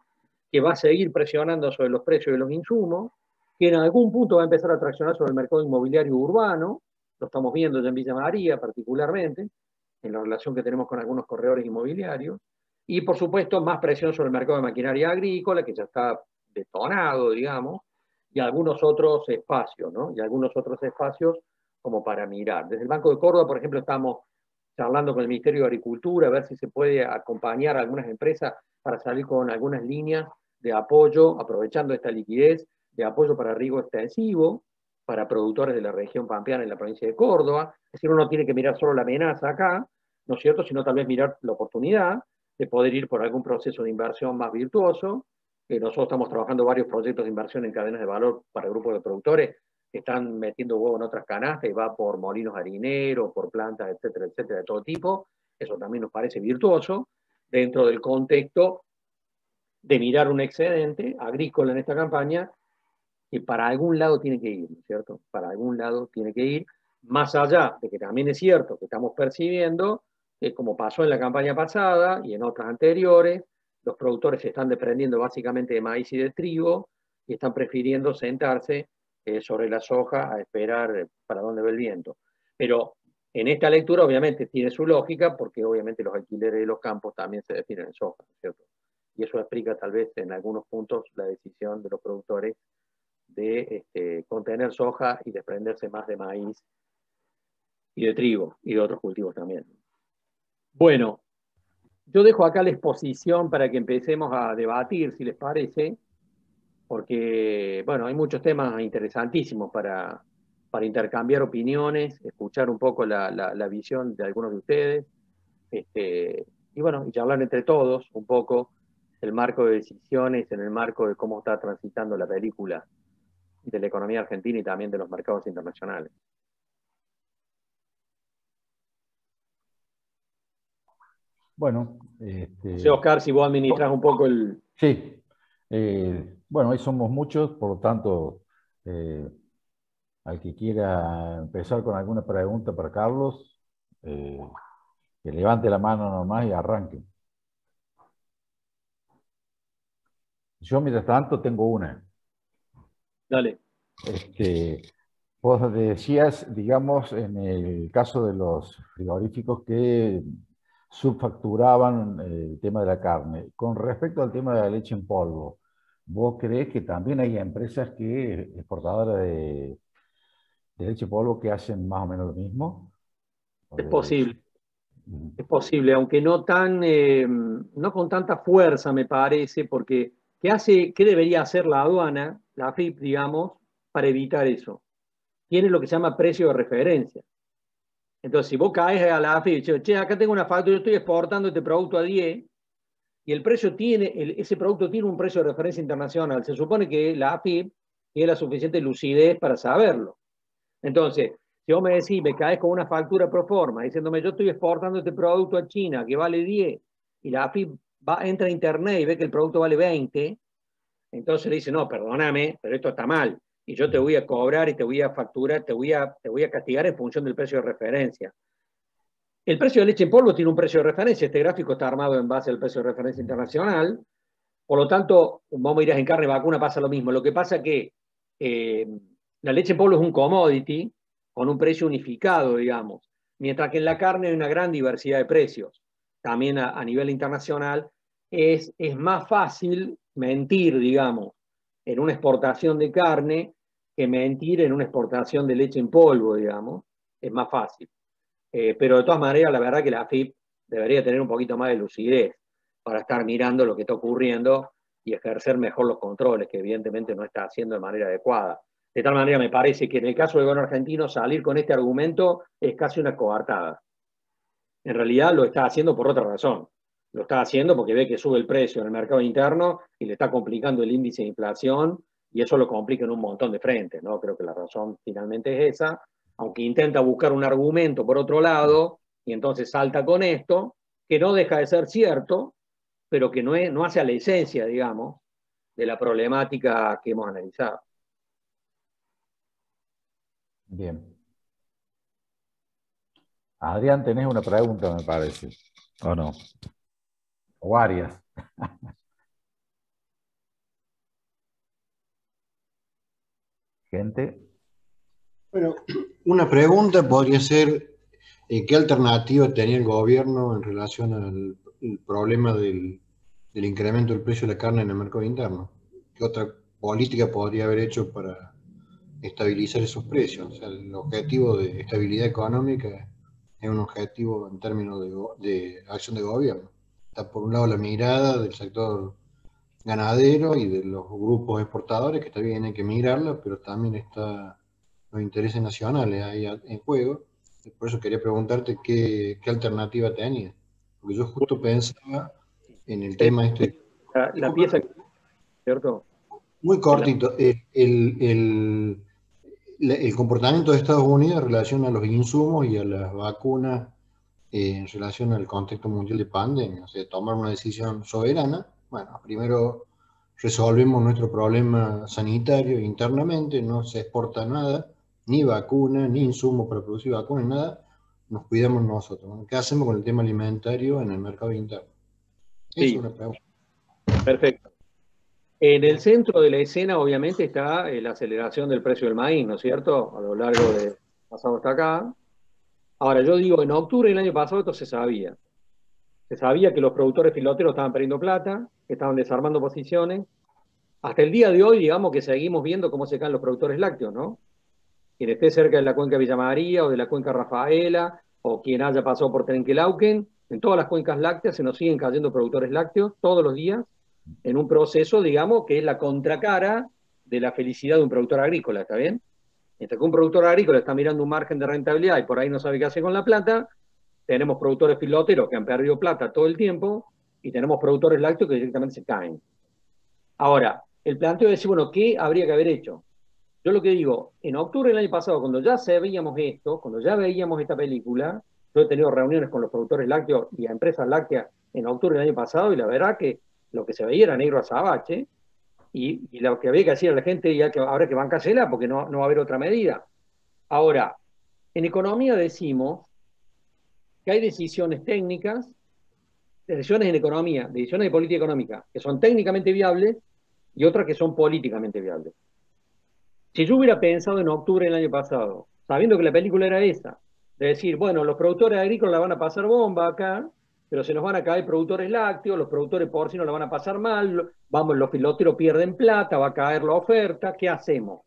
que va a seguir presionando sobre los precios de los insumos, que en algún punto va a empezar a traccionar sobre el mercado inmobiliario urbano, lo estamos viendo ya en Villa María particularmente, en la relación que tenemos con algunos corredores inmobiliarios, y por supuesto más presión sobre el mercado de maquinaria agrícola, que ya está detonado, digamos, y algunos otros espacios, ¿no? Y algunos otros espacios como para mirar. Desde el Banco de Córdoba, por ejemplo, estamos charlando con el Ministerio de Agricultura, a ver si se puede acompañar a algunas empresas para salir con algunas líneas de apoyo, aprovechando esta liquidez, de apoyo para riego extensivo, para productores de la región pampeana en la provincia de Córdoba. Es decir, uno tiene que mirar solo la amenaza acá, ¿no es cierto?, sino tal vez mirar la oportunidad de poder ir por algún proceso de inversión más virtuoso. Nosotros estamos trabajando varios proyectos de inversión en cadenas de valor para grupos de productores que están metiendo huevo en otras canastas y va por molinos harineros, por plantas, etcétera, etcétera, de todo tipo. Eso también nos parece virtuoso dentro del contexto de mirar un excedente agrícola en esta campaña que para algún lado tiene que ir, ¿cierto? Para algún lado tiene que ir, más allá de que también es cierto que estamos percibiendo que como pasó en la campaña pasada y en otras anteriores, los productores se están desprendiendo básicamente de maíz y de trigo y están prefiriendo sentarse sobre la soja a esperar para dónde va el viento. Pero en esta lectura obviamente tiene su lógica porque obviamente los alquileres de los campos también se definen en soja, ¿cierto? Y eso explica tal vez en algunos puntos la decisión de los productores de contener soja y desprenderse más de maíz y de trigo y de otros cultivos también. Bueno, yo dejo acá la exposición para que empecemos a debatir, si les parece, porque, bueno, hay muchos temas interesantísimos para intercambiar opiniones, escuchar un poco la visión de algunos de ustedes, y bueno, y charlar entre todos un poco el marco de decisiones, en el marco de cómo está transitando la película de la economía argentina y también de los mercados internacionales. Bueno, No sé, Oscar, si vos administras un poco el... sí. Bueno, hoy somos muchos, por lo tanto, eh, al que quiera empezar con alguna pregunta para Carlos, que levante la mano nomás y arranque. Yo, mientras tanto, tengo una. Dale. Este, Vos decías, digamos, en el caso de los frigoríficos que subfacturaban el tema de la carne. Con respecto al tema de la leche en polvo, ¿vos creés que también hay empresas que exportadoras de leche en polvo que hacen más o menos lo mismo. Es posible, aunque no no con tanta fuerza, me parece, porque ¿qué debería hacer la aduana, la AFIP, digamos, para evitar eso? Tiene lo que se llama precio de referencia. Entonces, si vos caes a la AFIP y dices, che, acá tengo una factura, yo estoy exportando este producto a 10, y el precio ese producto tiene un precio de referencia internacional, se supone que la AFIP tiene la suficiente lucidez para saberlo. Entonces, si vos me decís, me caes con una factura pro forma, diciéndome, yo estoy exportando este producto a China que vale 10, y la AFIP entra a internet y ve que el producto vale 20, entonces le dice, no, perdóname, pero esto está mal, y yo te voy a cobrar y te voy a facturar, te voy a castigar en función del precio de referencia. El precio de leche en polvo tiene un precio de referencia, este gráfico está armado en base al precio de referencia internacional, por lo tanto, vamos a ir en carne vacuna, pasa lo mismo. Lo que pasa es que la leche en polvo es un commodity con un precio unificado, digamos, mientras que en la carne hay una gran diversidad de precios. También a nivel internacional es más fácil mentir, digamos, en una exportación de carne que mentir en una exportación de leche en polvo, digamos. Es más fácil. Pero de todas maneras, la verdad que la AFIP debería tener un poquito más de lucidez para estar mirando lo que está ocurriendo y ejercer mejor los controles, que evidentemente no está haciendo de manera adecuada. De tal manera, me parece que en el caso del gobierno argentino, salir con este argumento es casi una coartada. En realidad lo está haciendo por otra razón. Lo está haciendo porque ve que sube el precio en el mercado interno y le está complicando el índice de inflación, y eso lo complica en un montón de frentes, ¿no? Creo que la razón finalmente es esa, aunque intenta buscar un argumento por otro lado, y entonces salta con esto, que no deja de ser cierto, pero que no hace a la esencia, digamos, de la problemática que hemos analizado. Bien. Adrián, tenés una pregunta, me parece, ¿o no? O varias. Gente. Bueno, una pregunta podría ser, ¿qué alternativa tenía el gobierno en relación al problema del incremento del precio de la carne en el mercado interno? ¿Qué otra política podría haber hecho para estabilizar esos precios? O sea, el objetivo de estabilidad económica es un objetivo en términos de acción de gobierno. Está por un lado la mirada del sector ganadero y de los grupos exportadores, que está bien, hay que mirarla, pero también está los intereses nacionales ahí en juego. Por eso quería preguntarte qué alternativa tenía. Porque yo justo pensaba en el tema este. La pieza, ¿cierto? Muy cortito. El comportamiento de Estados Unidos en relación a los insumos y a las vacunas en relación al contexto mundial de pandemia. O sea, tomar una decisión soberana. Bueno, primero resolvemos nuestro problema sanitario internamente, no se exporta nada, ni vacuna, ni insumo para producir vacunas, nada, nos cuidamos nosotros, ¿no? ¿Qué hacemos con el tema alimentario en el mercado interno? Esa es una pregunta. Perfecto. En el centro de la escena, obviamente, está la aceleración del precio del maíz, ¿no es cierto? A lo largo de pasado hasta acá. Ahora, yo digo, en octubre del año pasado esto se sabía. Se sabía que los productores filoteros estaban perdiendo plata, que estaban desarmando posiciones. Hasta el día de hoy, digamos que seguimos viendo cómo se caen los productores lácteos, ¿no? Quien esté cerca de la cuenca Villa María o de la cuenca Rafaela, o quien haya pasado por Trenquelauquen, en todas las cuencas lácteas se nos siguen cayendo productores lácteos todos los días, en un proceso, digamos, que es la contracara de la felicidad de un productor agrícola, ¿está bien? Mientras que un productor agrícola está mirando un margen de rentabilidad y por ahí no sabe qué hacer con la plata, tenemos productores filoteros que han perdido plata todo el tiempo y tenemos productores lácteos que directamente se caen. Ahora, el planteo es decir, bueno, ¿qué habría que haber hecho? Yo lo que digo, en octubre del año pasado, cuando ya veíamos esto, cuando ya veíamos esta película, yo he tenido reuniones con los productores lácteos y a empresas lácteas en octubre del año pasado, y la verdad que lo que se veía era negro azabache, y lo que había que decir a la gente, ya que habrá que bancársela porque no va a haber otra medida. Ahora, en economía decimos que hay decisiones técnicas, decisiones en economía, decisiones de política económica, que son técnicamente viables y otras que son políticamente viables. Si yo hubiera pensado en octubre del año pasado, sabiendo que la película era esa, de decir, bueno, los productores agrícolas la van a pasar bomba acá, pero se nos van a caer productores lácteos, los productores porcinos la van a pasar mal, vamos, los filoteros pierden plata, va a caer la oferta, ¿qué hacemos?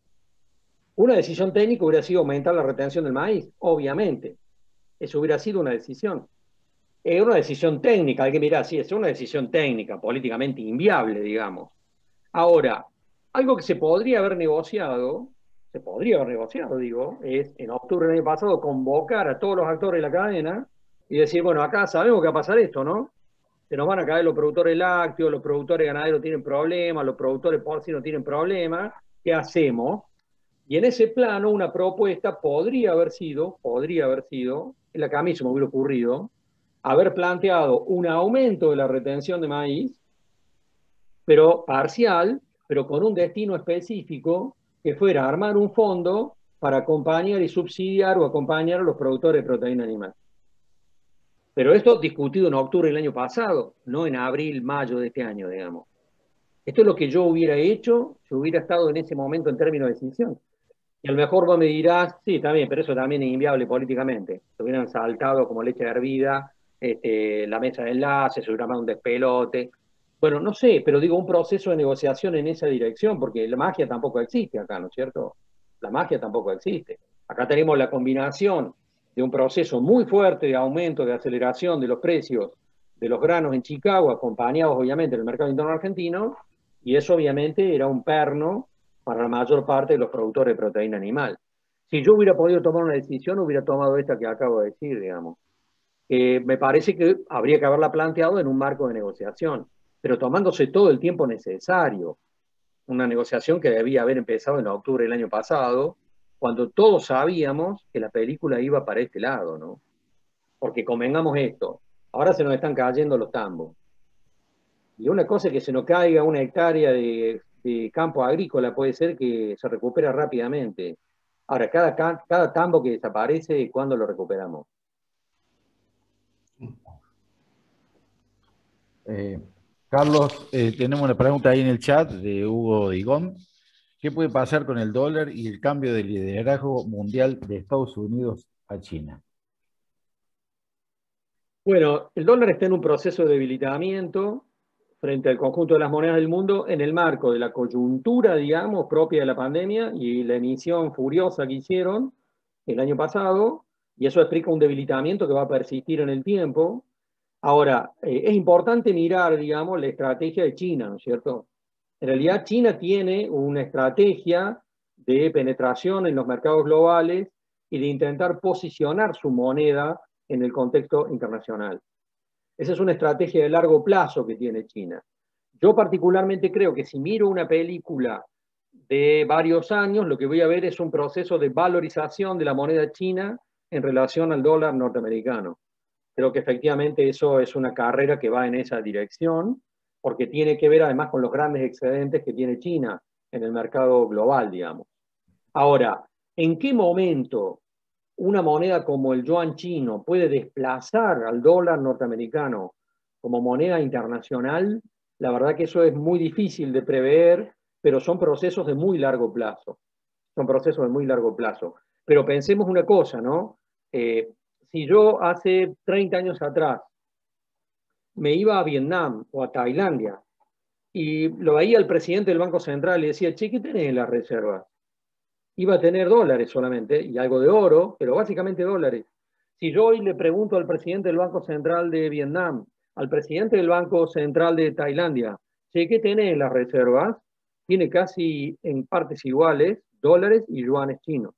Una decisión técnica hubiera sido aumentar la retención del maíz, obviamente. Eso hubiera sido una decisión. Es una decisión técnica, hay que mirar, sí, es una decisión técnica, políticamente inviable, digamos. Ahora, algo que se podría haber negociado, digo, es en octubre del año pasado convocar a todos los actores de la cadena y decir, bueno, acá sabemos que va a pasar esto, ¿no? Se nos van a caer los productores lácteos, los productores ganaderos tienen problemas, los productores porcinos tienen problemas, ¿qué hacemos? Y en ese plano una propuesta podría haber sido, en la que a mí se me hubiera ocurrido, haber planteado un aumento de la retención de maíz, pero parcial, pero con un destino específico, que fuera armar un fondo para acompañar y subsidiar o acompañar a los productores de proteína animal. Pero esto discutido en octubre del año pasado, no en abril, mayo de este año, digamos. Esto es lo que yo hubiera hecho si hubiera estado en ese momento en términos de decisión. Y a lo mejor vos me dirás, sí, también, pero eso también es inviable políticamente. Se hubieran saltado como leche hervida, la mesa de enlace, se hubiera armado un despelote. Bueno, no sé, pero digo, un proceso de negociación en esa dirección, porque la magia tampoco existe acá, ¿no es cierto? La magia tampoco existe. Acá tenemos la combinación de un proceso muy fuerte de aumento, de aceleración de los precios de los granos en Chicago, acompañados obviamente en el mercado interno argentino, y eso obviamente era un perno para la mayor parte de los productores de proteína animal. Si yo hubiera podido tomar una decisión, hubiera tomado esta que acabo de decir, digamos. Me parece que habría que haberla planteado en un marco de negociación, pero tomándose todo el tiempo necesario. Una negociación que debía haber empezado en octubre del año pasado, cuando todos sabíamos que la película iba para este lado, ¿no? Porque convengamos esto, ahora se nos están cayendo los tambos. Y una cosa es que se nos caiga una hectárea de campo agrícola, puede ser que se recupera rápidamente. Ahora, cada tambo que desaparece, ¿cuándo lo recuperamos? Carlos, tenemos una pregunta ahí en el chat de Hugo Digón. ¿Qué puede pasar con el dólar y el cambio de liderazgo mundial de Estados Unidos a China? Bueno, el dólar está en un proceso de debilitamiento frente al conjunto de las monedas del mundo en el marco de la coyuntura, digamos, propia de la pandemia y la emisión furiosa que hicieron el año pasado, y eso explica un debilitamiento que va a persistir en el tiempo. Ahora, es importante mirar, digamos, la estrategia de China, ¿no es cierto? En realidad, China tiene una estrategia de penetración en los mercados globales y de intentar posicionar su moneda en el contexto internacional. Esa es una estrategia de largo plazo que tiene China. Yo particularmente creo que si miro una película de varios años, lo que voy a ver es un proceso de valorización de la moneda china en relación al dólar norteamericano. Creo que efectivamente eso es una carrera que va en esa dirección, porque tiene que ver además con los grandes excedentes que tiene China en el mercado global, digamos. Ahora, ¿en qué momento una moneda como el yuan chino puede desplazar al dólar norteamericano como moneda internacional? La verdad que eso es muy difícil de prever, pero son procesos de muy largo plazo. Son procesos de muy largo plazo. Pero pensemos una cosa, ¿no? Si yo hace 30 años atrás me iba a Vietnam o a Tailandia y lo veía el presidente del Banco Central y decía, che, ¿qué tenés en las reservas? Iba a tener dólares solamente y algo de oro, pero básicamente dólares. Si yo hoy le pregunto al presidente del Banco Central de Vietnam, al presidente del Banco Central de Tailandia, che, ¿qué tenés en las reservas? Tiene casi en partes iguales dólares y yuanes chinos.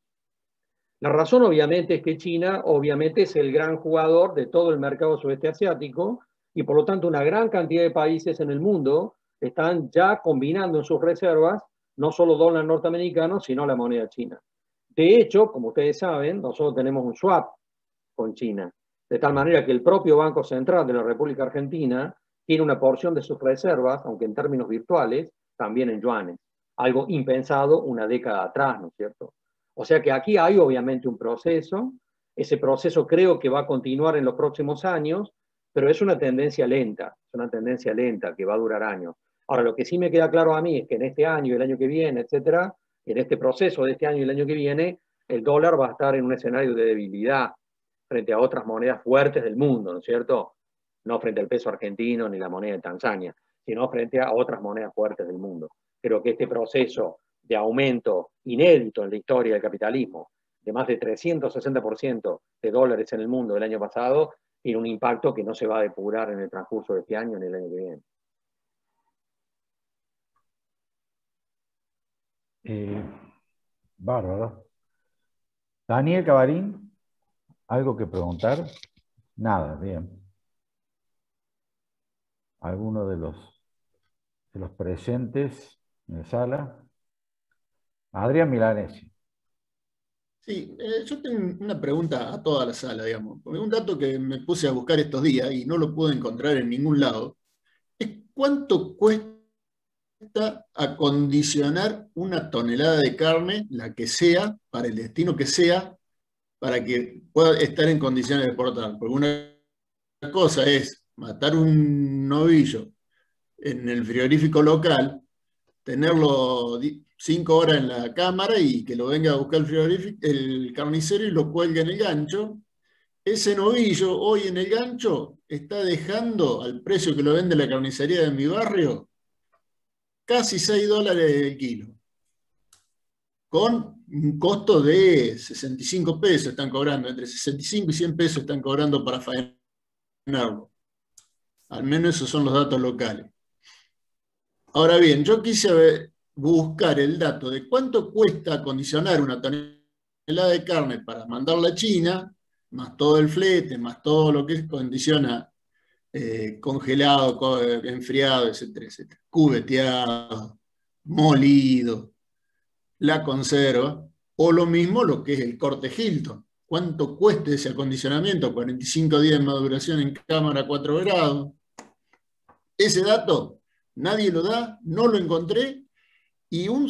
La razón obviamente es que China obviamente es el gran jugador de todo el mercado sudeste asiático y por lo tanto una gran cantidad de países en el mundo están ya combinando en sus reservas no solo dólar norteamericano, sino la moneda china. De hecho, como ustedes saben, nosotros tenemos un swap con China, de tal manera que el propio Banco Central de la República Argentina tiene una porción de sus reservas, aunque en términos virtuales, también en yuanes. Algo impensado una década atrás, ¿no es cierto? O sea que aquí hay obviamente un proceso, ese proceso creo que va a continuar en los próximos años, pero es una tendencia lenta que va a durar años. Ahora, lo que sí me queda claro a mí es que en este año y el año que viene, etcétera, en este proceso de este año y el año que viene, el dólar va a estar en un escenario de debilidad frente a otras monedas fuertes del mundo, ¿no es cierto? No frente al peso argentino ni la moneda de Tanzania, sino frente a otras monedas fuertes del mundo. Creo que este proceso de aumento inédito en la historia del capitalismo, de más de 360% de dólares en el mundo el año pasado, tiene un impacto que no se va a depurar en el transcurso de este año ni el año que viene. Bárbaro. Daniel Cabarín, ¿algo que preguntar? Nada, bien. ¿Alguno de los presentes en la sala? Adrián Milanesi. Sí, yo tengo una pregunta a toda la sala, digamos. Porque un dato que me puse a buscar estos días y no lo pude encontrar en ningún lado, es cuánto cuesta acondicionar una tonelada de carne, la que sea, para el destino que sea, para que pueda estar en condiciones de exportar. Porque una cosa es matar un novillo en el frigorífico local, tenerlo 5 horas en la cámara y que lo venga a buscar el carnicero y lo cuelgue en el gancho. Ese novillo hoy en el gancho está dejando al precio que lo vende la carnicería de mi barrio casi $6 el kilo, con un costo de 65 pesos están cobrando, entre 65 y 100 pesos están cobrando para faenarlo. Al menos esos son los datos locales. Ahora bien, yo quise buscar el dato de cuánto cuesta acondicionar una tonelada de carne para mandarla a China, más todo el flete, más todo lo que condiciona congelado, enfriado, etcétera, etcétera, cubeteado, molido, la conserva, o lo mismo lo que es el corte Hilton. ¿Cuánto cuesta ese acondicionamiento? 45 días de maduración en cámara a 4 grados. Ese dato nadie lo da, no lo encontré, y un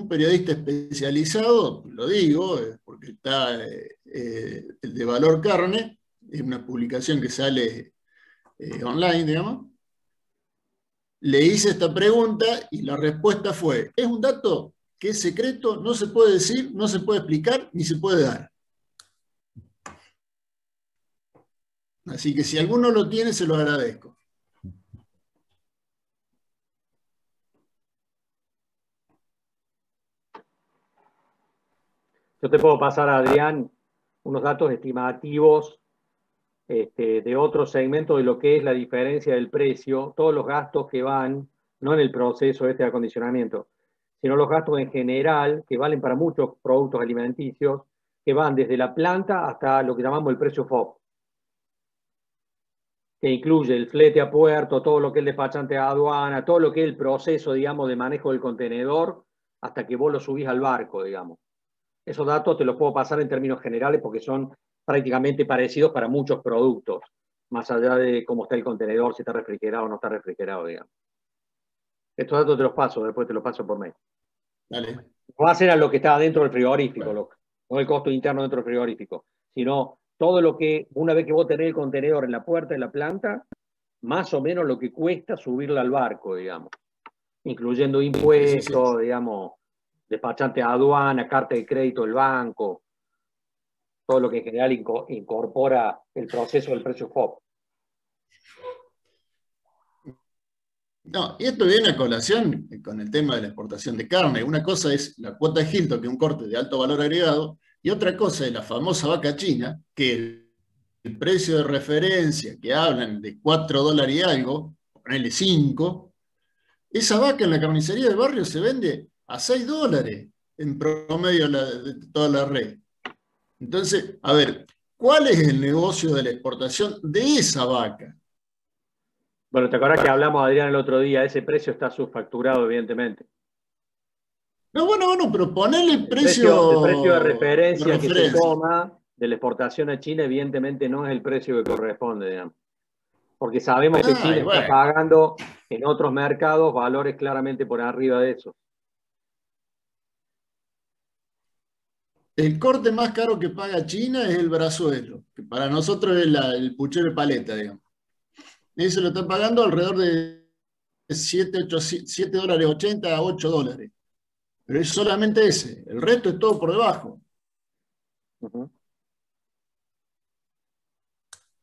periodista especializado, lo digo, porque está el de Valor Carne, es una publicación que sale online, digamos, le hice esta pregunta y la respuesta fue, es un dato que es secreto, no se puede decir, no se puede explicar, ni se puede dar. Así que si alguno lo tiene, se lo agradezco. Yo te puedo pasar, Adrián, unos datos estimativos de otro segmento de lo que es la diferencia del precio, todos los gastos que van, no en el proceso de acondicionamiento, sino los gastos en general, que valen para muchos productos alimenticios, que van desde la planta hasta lo que llamamos el precio FOB, que incluye el flete a puerto, todo lo que es el despachante a aduana, todo lo que es el proceso, digamos, de manejo del contenedor, hasta que vos lo subís al barco, digamos. Esos datos te los puedo pasar en términos generales porque son prácticamente parecidos para muchos productos, más allá de cómo está el contenedor, si está refrigerado o no está refrigerado, digamos. Estos datos te los paso, después te los paso por mail. Dale. No va a ser a lo que está dentro del frigorífico, no el costo interno dentro del frigorífico, sino todo lo que, una vez que vos tenés el contenedor en la puerta de la planta, más o menos lo que cuesta subirla al barco, digamos, incluyendo impuestos, sí. Digamos, despachante a aduana, carta de crédito del banco, todo lo que en general incorpora el proceso del precio FOB. No, y esto viene a colación con el tema de la exportación de carne. Una cosa es la cuota de Hilton, que es un corte de alto valor agregado, y otra cosa es la famosa vaca china, que el precio de referencia que hablan de $4 y algo, ponele 5, esa vaca en la carnicería del barrio se vende a $6 en promedio de toda la red. Entonces, a ver, ¿cuál es el negocio de la exportación de esa vaca? Bueno, ¿te acuerdas que hablamos, Adrián, el otro día? Ese precio está subfacturado, evidentemente. No, bueno, pero ponerle el precio de referencia que se toma de la exportación a China, evidentemente no es el precio que corresponde, digamos. Porque sabemos que China está pagando en otros mercados valores claramente por arriba de eso. El corte más caro que paga China es el brazuelo, que para nosotros es el puchero de paleta, digamos. Eso lo está pagando alrededor de $7.80 a $8. Pero es solamente ese. El resto es todo por debajo. Uh-huh.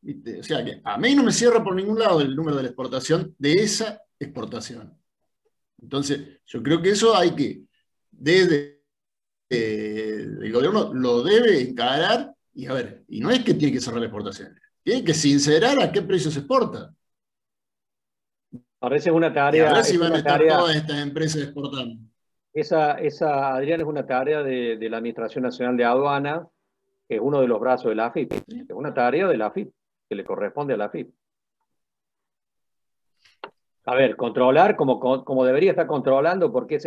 ¿Viste? O sea que a mí no me cierra por ningún lado el número de la exportación de esa exportación. Entonces, yo creo que eso hay que, desde el gobierno lo debe encarar y a ver, y no es que tiene que cerrar la exportación, tiene que sincerar a qué precio se exporta. Ahora esa es una Y a tarea, ver si van a estar todas estas empresas exportando. esa, Adrián, es una tarea de la Administración Nacional de Aduana, que es uno de los brazos de la AFIP. Es una tarea de la AFIP, que le corresponde a la AFIP. A ver, controlar como debería estar controlando por qué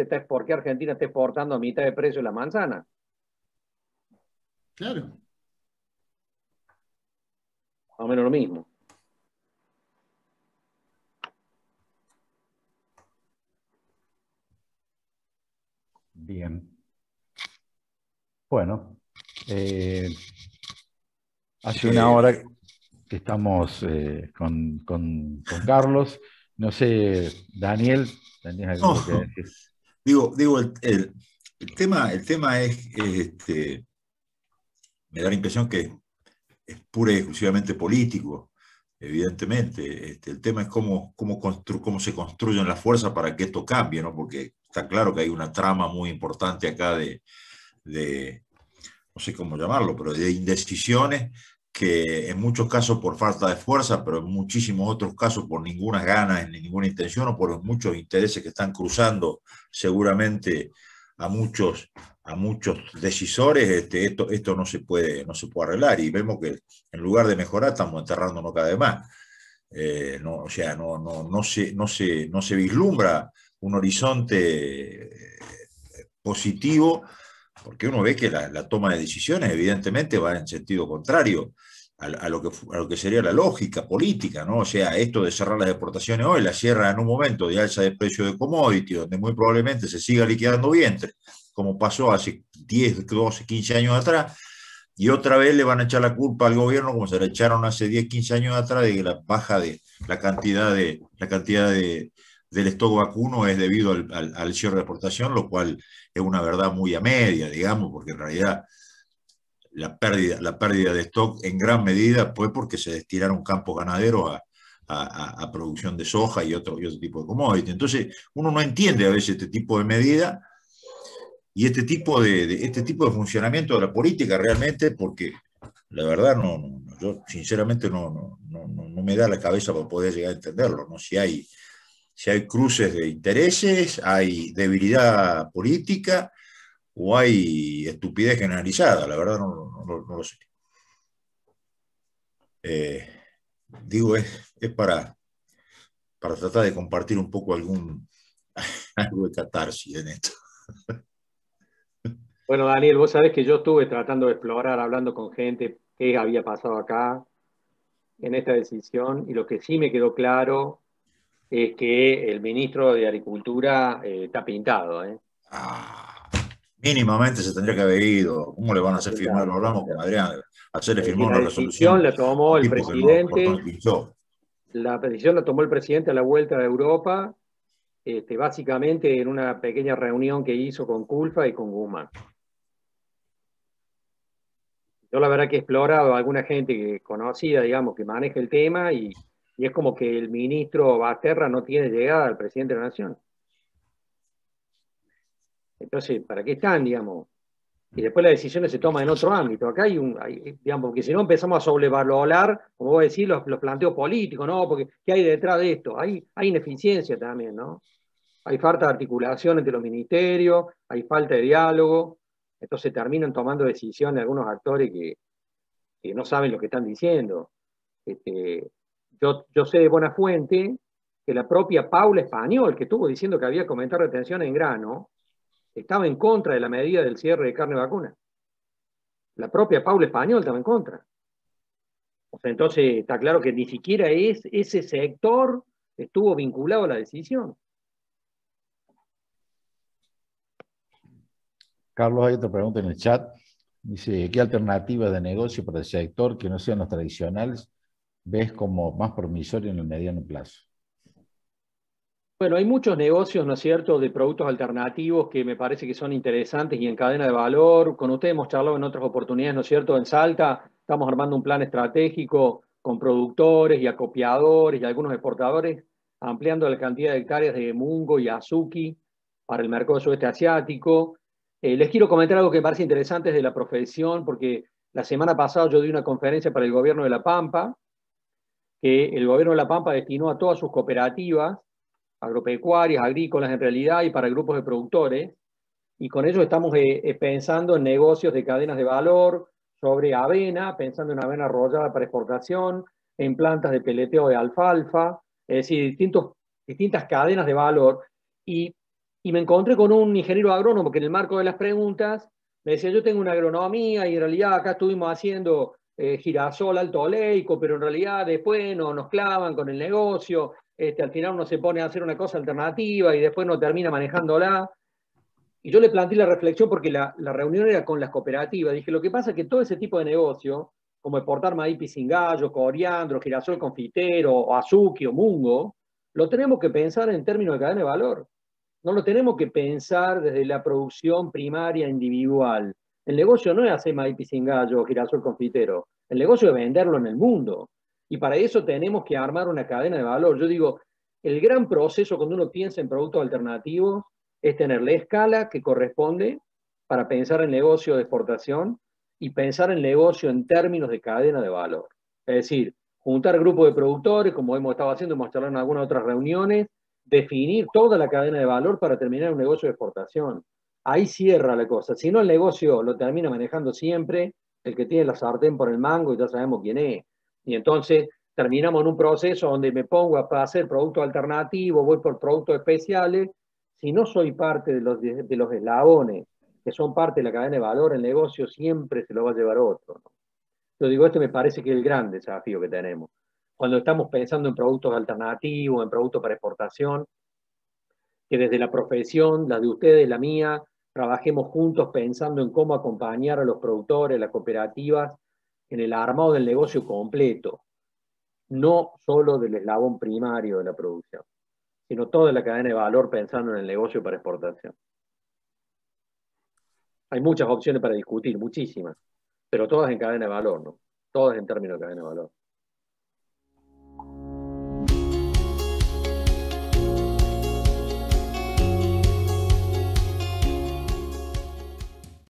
Argentina está exportando a mitad de precio la manzana. Claro. Más o menos lo mismo. Bien. Bueno, hace una hora que estamos con Carlos. No sé, Daniel, ¿tenías algo que decir? Digo, el tema es, me da la impresión que es pura y exclusivamente político, evidentemente. El tema es cómo se construyen las fuerzas para que esto cambie, ¿no? Porque está claro que hay una trama muy importante acá de no sé cómo llamarlo, pero de indecisiones que en muchos casos por falta de fuerza, pero en muchísimos otros casos por ninguna ganas, ni ninguna intención o por muchos intereses que están cruzando seguramente a muchos decisores. Esto no se puede arreglar y vemos que en lugar de mejorar estamos enterrándonos cada vez más. O sea, no se vislumbra un horizonte positivo, porque uno ve que la toma de decisiones evidentemente va en sentido contrario a lo que sería la lógica política, ¿no? O sea, esto de cerrar las exportaciones hoy, la cierran en un momento de alza de precio de commodity, donde muy probablemente se siga liquidando vientre, como pasó hace 10, 12, 15 años atrás, y otra vez le van a echar la culpa al gobierno, como se le echaron hace 10, 15 años atrás, de que la baja de la cantidad del stock vacuno es debido al cierre de exportación, lo cual es una verdad muy a media, digamos, porque en realidad la pérdida de stock en gran medida fue porque se destinaron campos ganaderos a producción de soja y otro tipo de commodity. Entonces, uno no entiende a veces este tipo de medida y este tipo de funcionamiento de la política realmente, porque la verdad yo sinceramente no me da la cabeza para poder llegar a entenderlo, ¿no? Si hay cruces de intereses, hay debilidad política o hay estupidez generalizada, la verdad no lo sé. Digo, es para tratar de compartir un poco algo de catarsis en esto. Bueno, Daniel, vos sabés que yo estuve tratando de explorar, hablando con gente, qué había pasado acá en esta decisión, y lo que sí me quedó claro es que el ministro de Agricultura está pintado, ¿eh? Mínimamente se tendría que haber ido. ¿Cómo le van a hacer firmar? Lo hablamos con Adrián, hacerle firmar una resolución. La tomó el Tipo que no cortó presidente. ni pinchó. La decisión la tomó el presidente a la vuelta de Europa, básicamente en una pequeña reunión que hizo con Culfa y con Guzmán. Yo la verdad que he explorado a alguna gente conocida, digamos, que maneja el tema y es como que el ministro Basterra no tiene llegada al presidente de la Nación. Entonces, ¿para qué están, digamos? Y después las decisiones se toman en otro ámbito. Acá digamos, porque si no empezamos a sobrevalorar, como vos decís, los planteos políticos, ¿no? Porque ¿qué hay detrás de esto? Hay ineficiencia también, ¿no? Hay falta de articulación entre los ministerios, hay falta de diálogo, entonces terminan tomando decisiones algunos actores que no saben lo que están diciendo. Yo sé de buena fuente que la propia Paula Español, que estuvo diciendo que había que aumentar retención en grano, estaba en contra de la medida del cierre de carne vacuna. La propia Paula Español estaba en contra. O sea, entonces está claro que ni siquiera ese sector estuvo vinculado a la decisión. Carlos, hay otra pregunta en el chat. Dice, ¿qué alternativas de negocio para el sector que no sean los tradicionales ves como más promisorio en el mediano plazo? Bueno, hay muchos negocios, ¿no es cierto?, de productos alternativos que me parece que son interesantes y en cadena de valor. Con ustedes hemos charlado en otras oportunidades, ¿no es cierto?, en Salta estamos armando un plan estratégico con productores y acopiadores y algunos exportadores ampliando la cantidad de hectáreas de mungo y azuki para el mercado sudeste asiático. Les quiero comentar algo que me parece interesante de la profesión, porque la semana pasada yo di una conferencia para el gobierno de La Pampa, que el gobierno de La Pampa destinó a todas sus cooperativas agropecuarias, agrícolas en realidad, y para grupos de productores, y con ello estamos pensando en negocios de cadenas de valor, sobre avena, pensando en avena arrollada para exportación, en plantas de peleteo de alfalfa, es decir, distintas cadenas de valor. Y, y me encontré con un ingeniero agrónomo que en el marco de las preguntas me decía, yo tengo una agronomía y en realidad acá estuvimos haciendo girasol alto oleico, pero en realidad después no, nos clavan con el negocio, al final uno se pone a hacer una cosa alternativa y después no termina manejándola. Y yo le planteé la reflexión porque la reunión era con las cooperativas. Dije, lo que pasa es que todo ese tipo de negocio, como exportar maíz pisingallo, coriandro, girasol confitero, o azuki o mungo, lo tenemos que pensar en términos de cadena de valor. No lo tenemos que pensar desde la producción primaria individual. El negocio no es hacer maíz pisingallo o girasol confitero. El negocio es venderlo en el mundo. Y para eso tenemos que armar una cadena de valor. Yo digo, el gran proceso cuando uno piensa en productos alternativos es tener la escala que corresponde para pensar el negocio de exportación y pensar el negocio en términos de cadena de valor. Es decir, juntar grupos de productores, como hemos estado haciendo, hemos charlado en algunas otras reuniones, definir toda la cadena de valor para terminar un negocio de exportación. Ahí cierra la cosa. Si no, el negocio lo termina manejando siempre el que tiene la sartén por el mango y ya sabemos quién es. Y entonces terminamos en un proceso donde me pongo a hacer productos alternativos, voy por productos especiales. Si no soy parte de los eslabones que son parte de la cadena de valor, el negocio siempre se lo va a llevar otro, ¿no? Yo digo, este me parece que es el gran desafío que tenemos. Cuando estamos pensando en productos alternativos, en productos para exportación, que desde la profesión, la de ustedes, la mía, trabajemos juntos pensando en cómo acompañar a los productores, las cooperativas, en el armado del negocio completo, no solo del eslabón primario de la producción, sino toda la cadena de valor pensando en el negocio para exportación. Hay muchas opciones para discutir, muchísimas, pero todas en cadena de valor, ¿no? Todas en términos de cadena de valor.